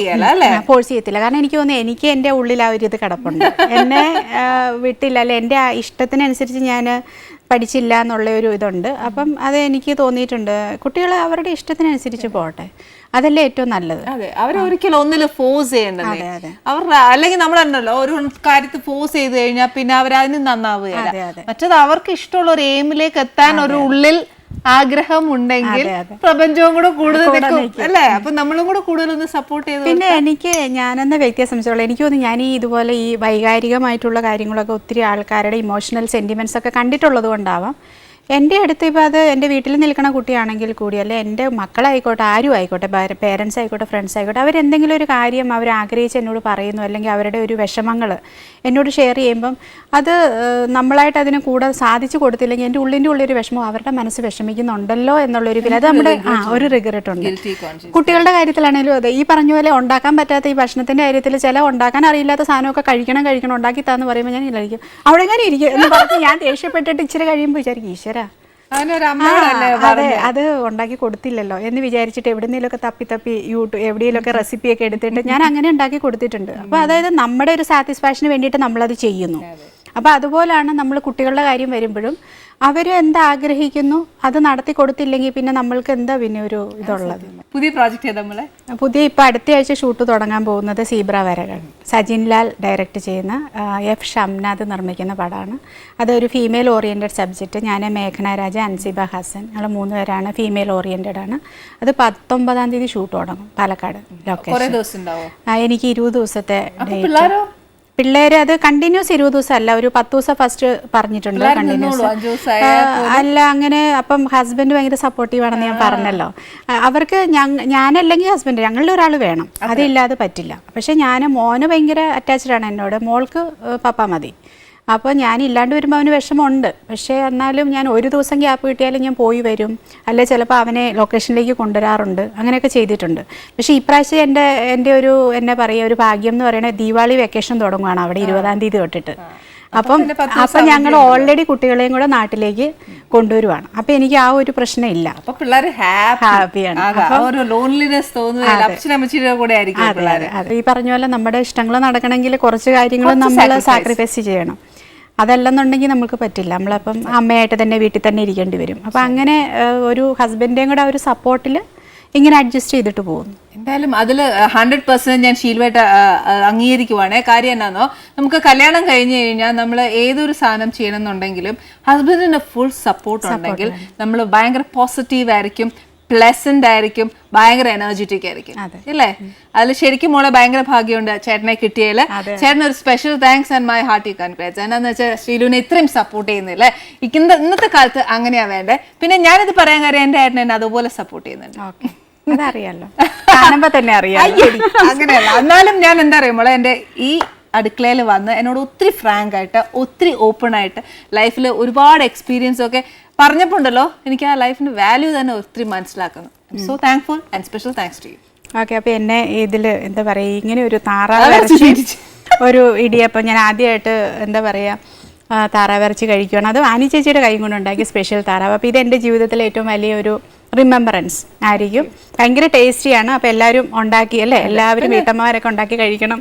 ഫോഴ്സ് ചെയ്യത്തില്ല. കാരണം എനിക്ക് തോന്നുന്നു എനിക്ക് എൻ്റെ ഉള്ളിൽ ആ ഒരു ഇത് കിടപ്പുണ്ട്, എന്നെ വിട്ടില്ല, അല്ലെ എൻ്റെ ഇഷ്ടത്തിനനുസരിച്ച് ഞാൻ പഠിച്ചില്ല എന്നുള്ള ഒരു ഇതുണ്ട്. അപ്പം അത് എനിക്ക് തോന്നിയിട്ടുണ്ട്, കുട്ടികൾ അവരുടെ ഇഷ്ടത്തിനനുസരിച്ച് പോട്ടെ, അതല്ലേ ഏറ്റവും നല്ലത്. അതെ, അവരൊരിക്കലും ഒന്നിലും ഫോഴ്സ് ചെയ്യേണ്ടത്. അവർ അല്ലെങ്കിൽ നമ്മളുണ്ടല്ലോ ഒരു കാര്യത്തിൽ ഫോഴ്സ് ചെയ്ത് കഴിഞ്ഞാൽ പിന്നെ അവരതിന് നന്നാവുകയില്ല. മറ്റത് അവർക്ക് ഇഷ്ടമുള്ള ഒരു എയിമിലേക്ക് എത്താൻ ഒരു ഉള്ളിൽ ആഗ്രഹം ഉണ്ടെങ്കിൽ പ്രപഞ്ചവും കൂടെ കൂടുതൽ അല്ലേ, അപ്പൊ നമ്മളും കൂടെ കൂടുതൽ സപ്പോർട്ട് ചെയ്ത്. പിന്നെ എനിക്ക് ഞാനെന്ന വ്യക്തിയെ സംബന്ധിച്ചോളം എനിക്ക് തോന്നുന്നു ഞാൻ ഇതുപോലെ ഈ വൈകാരികമായിട്ടുള്ള കാര്യങ്ങളൊക്കെ ഒത്തിരി ആൾക്കാരുടെ ഇമോഷണൽ സെന്റിമെന്റ്സ് ഒക്കെ കണ്ടിട്ടുള്ളത് കൊണ്ടാവാം എൻ്റെ അടുത്ത് ഇപ്പോൾ അത് എൻ്റെ വീട്ടിൽ നിൽക്കുന്ന കുട്ടിയാണെങ്കിൽ കൂടി, അല്ലെ എൻ്റെ മക്കളായിക്കോട്ടെ, ആരും ആയിക്കോട്ടെ, പേരൻസ് ആയിക്കോട്ടെ, ഫ്രണ്ട്സ് ആയിക്കോട്ടെ, അവരെന്തെങ്കിലും ഒരു കാര്യം അവർ ആഗ്രഹിച്ച് എന്നോട് പറയുന്നു, അല്ലെങ്കിൽ അവരുടെ ഒരു വിഷമങ്ങൾ എന്നോട് ഷെയർ ചെയ്യുമ്പം അത് നമ്മളായിട്ട് അതിന് കൂടെ സാധിച്ചു കൊടുത്തില്ലെങ്കിൽ എൻ്റെ ഉള്ളിൻ്റെ ഉള്ളൊരു വിഷമം, അവരുടെ മനസ്സ് വിഷമിക്കുന്നുണ്ടല്ലോ എന്നുള്ളൊരു ഫീൽ, അത് നമ്മുടെ ഒരു റിഗ്രറ്റ് ഉണ്ട്. കുട്ടികളുടെ കാര്യത്തിലാണെങ്കിലും അതെ, ഈ പറഞ്ഞ പോലെ ഉണ്ടാക്കാൻ പറ്റാത്ത ഈ ഭക്ഷണത്തിൻ്റെ കാര്യത്തിൽ ചില ഉണ്ടാക്കാൻ അറിയില്ലാത്ത സാധനമൊക്കെ കഴിക്കണം ഉണ്ടാക്കി താന്ന് പറയുമ്പോൾ ഞാൻ ഇല്ലായിരിക്കും അവിടെ എങ്ങനെ ഇരിക്കും എന്ന് പറഞ്ഞ് ഞാൻ ദേഷ്യപ്പെട്ടിട്ട് ഇച്ചിരി കഴിയുമ്പോൾ വിചാരിക്കും ഈശ്വര അതെ അത് ഉണ്ടാക്കി കൊടുത്തില്ലല്ലോ എന്ന് വിചാരിച്ചിട്ട് എവിടെയെങ്കിലുമൊക്കെ തപ്പി യൂട്യൂബ് എവിടെയെങ്കിലുമൊക്കെ റെസിപ്പിയൊക്കെ എടുത്തിട്ട് ഞാൻ അങ്ങനെ ഉണ്ടാക്കി കൊടുത്തിട്ടുണ്ട്. അപ്പോൾ അതായത് നമ്മുടെ ഒരു സാറ്റിസ്ഫാക്ഷന് വേണ്ടിയിട്ട് നമ്മളത് ചെയ്യുന്നു. അപ്പോൾ അതുപോലാണ് നമ്മൾ കുട്ടികളുടെ കാര്യം വരുമ്പോഴും അവർ എന്താഗ്രഹിക്കുന്നു അത് നടത്തി കൊടുത്തില്ലെങ്കിൽ പിന്നെ നമ്മൾക്ക് എന്താ പിന്നെ ഒരു ഇതുള്ളത്. പുതിയ പ്രോജക്റ്റ് പുതിയ ഇപ്പോൾ അടുത്തയാഴ്ച ഷൂട്ട് തുടങ്ങാൻ പോകുന്നത് സീബ്ര വരകൾ, സജിൻ ലാൽ ഡയറക്റ്റ് ചെയ്യുന്ന എഫ് ഷംനാഥ് നിർമ്മിക്കുന്ന പടമാണ്. അതൊരു ഫീമെയിൽ ഓറിയൻറ്റഡ് സബ്ജക്റ്റ്. ഞാൻ മേഘന രാജ, അൻസിബ ഹസൻ, ഞങ്ങൾ 3 പേരാണ് ഫീമെയിൽ ഓറിയൻറ്റഡ് ആണ്. അത് 19-ാം തീയതി ഷൂട്ട് തുടങ്ങും പാലക്കാട് ലൊക്കേഷൻ. എനിക്ക് 20 ദിവസത്തെ ഡേറ്റ്. പിള്ളേര് അത് കണ്ടിന്യൂസ് 20 ദിവസം അല്ല, ഒരു 10 ദിവസം ഫസ്റ്റ് പറഞ്ഞിട്ടുണ്ട് കണ്ടിന്യൂസ് അല്ല അങ്ങനെ. അപ്പം ഹസ്ബൻഡ് ഭയങ്കര സപ്പോർട്ടീവ് ആണെന്ന് ഞാൻ പറഞ്ഞല്ലോ. അവർക്ക് ഞാനല്ലെങ്കിൽ ഹസ്ബൻഡ് ഞങ്ങളിൽ ഒരാൾ വേണം, അതില്ലാതെ പറ്റില്ല. പക്ഷെ മോന് ഭയങ്കര അറ്റാച്ച്ഡ് ആണ് എന്നോട്, മോൾക്ക് പപ്പ മതി. അപ്പോൾ ഞാൻ ഇല്ലാണ്ട് വരുമ്പോൾ അവന് വിഷമമുണ്ട്. പക്ഷേ എന്നാലും ഞാൻ ഒരു ദിവസം ഗ്യാപ്പ് കിട്ടിയാലും ഞാൻ പോയി വരും, അല്ലെ ചിലപ്പോൾ അവനെ ലൊക്കേഷനിലേക്ക് കൊണ്ടുവരാറുണ്ട്, അങ്ങനെയൊക്കെ ചെയ്തിട്ടുണ്ട്. പക്ഷേ ഇപ്രാവശ്യം എൻ്റെ ഒരു എന്നാ പറയുക ഒരു ഭാഗ്യം എന്ന് പറയുന്നത് ദീപാവലി വെക്കേഷൻ തുടങ്ങുകയാണ് അവിടെ 20-ാം തീയതി തൊട്ടിട്ട്. അപ്പം ഞങ്ങൾ ഓൾറെഡി കുട്ടികളെയും കൂടെ നാട്ടിലേക്ക് കൊണ്ടുവരുവാണ്. അപ്പം എനിക്ക് ആ ഒരു പ്രശ്നമില്ല, ഹാപ്പിയാണ്. ഈ പറഞ്ഞ പോലെ നമ്മുടെ ഇഷ്ടങ്ങൾ നടക്കണമെങ്കിൽ കുറച്ച് കാര്യങ്ങൾ നമ്മൾ സാക്രിഫൈസ് ചെയ്യണം. അതല്ലെന്നുണ്ടെങ്കിൽ നമുക്ക് പറ്റില്ല. നമ്മളപ്പം അമ്മയായിട്ട് തന്നെ വീട്ടിൽ തന്നെ ഇരിക്കേണ്ടി വരും. അപ്പം അങ്ങനെ ഒരു ഹസ്ബൻഡിൻ്റെയും കൂടെ ഒരു സപ്പോർട്ടിൽ ഇങ്ങനെ അഡ്ജസ്റ്റ് ചെയ്തിട്ട് പോകുന്നു. എന്തായാലും അതിൽ 100% ഞാൻ ഷീൽവായിട്ട് അംഗീകരിക്കുവാണ്. കാര്യം എന്നാന്നോ, നമുക്ക് കല്യാണം കഴിഞ്ഞ് കഴിഞ്ഞാൽ നമ്മൾ ഏതൊരു സാധനം ചെയ്യണമെന്നുണ്ടെങ്കിലും ഹസ്ബൻഡിന്റെ ഫുൾ സപ്പോർട്ട് ഉണ്ടെങ്കിൽ നമ്മൾ ഭയങ്കര പോസിറ്റീവ് ആയിരിക്കും, പ്ലസന്റ് ആയിരിക്കും, ഭയങ്കര എനർജറ്റിക് ആയിരിക്കും, അല്ലേ? അതിൽ ശരിക്കും മോളെ ഭയങ്കര ഭാഗ്യമുണ്ട് ചേട്ടനെ കിട്ടിയതിൽ. ചേട്ടന് ഒരു special thanks and my hearty congrats. എന്താന്ന് വെച്ചാൽ ഷീലുവിനെ ഇത്രയും സപ്പോർട്ട് ചെയ്യുന്നില്ലേ. ഇന്നത്തെ കാലത്ത് അങ്ങനെയാ വേണ്ടേ. പിന്നെ ഞാനിത് പറയാൻ കാര്യം എന്റെ ഏട്ടൻ എന്നെ അതുപോലെ സപ്പോർട്ട് ചെയ്യുന്നുണ്ട്. അതറിയാലോ, കാണുമ്പോ തന്നെ അറിയാം. അങ്ങനെയല്ല, എന്നാലും ഞാൻ എന്താ അറിയാം മോളെ, എന്റെ ഈ അടുക്കളയിൽ വന്ന് എന്നോട് ഒത്തിരി ഫ്രാങ്ക് ആയിട്ട്, ഒത്തിരി ഓപ്പൺ ആയിട്ട് ലൈഫിൽ ഒരുപാട് എക്സ്പീരിയൻസ് ഒക്കെ പറഞ്ഞപ്പോണ്ടല്ലോ, എനിക്ക് ആ ലൈഫിന്റെ വാല്യൂ തന്നെ ഒത്തിരി മനസ്സിലാക്കുന്നു. So thankful and special thanks to you. Okay, അപ്പോൾ എന്നെ ഇതിൽ എന്താ പറയുക, ഇങ്ങനെ ഒരു താറാവ് ഒരു ഇടിയപ്പം ഞാൻ ആദ്യമായിട്ട് എന്താ പറയുക താറാവ് ഇറച്ചി കഴിക്കുകയാണ്. അത് ആനി ചേച്ചിയുടെ കൈ കൊണ്ടുണ്ടാക്കിയ സ്പെഷ്യൽ താറാവ്. അപ്പോൾ ഇത് എൻ്റെ ജീവിതത്തിലെ ഏറ്റവും വലിയൊരു റിമെമ്പറൻസ് ആയിരിക്കും. ഭയങ്കര ടേസ്റ്റിയാണ്. അപ്പോൾ എല്ലാവരും ഉണ്ടാക്കി, അല്ലേ, എല്ലാവരും വീട്ടമ്മമാരൊക്കെ ഉണ്ടാക്കി കഴിക്കണം.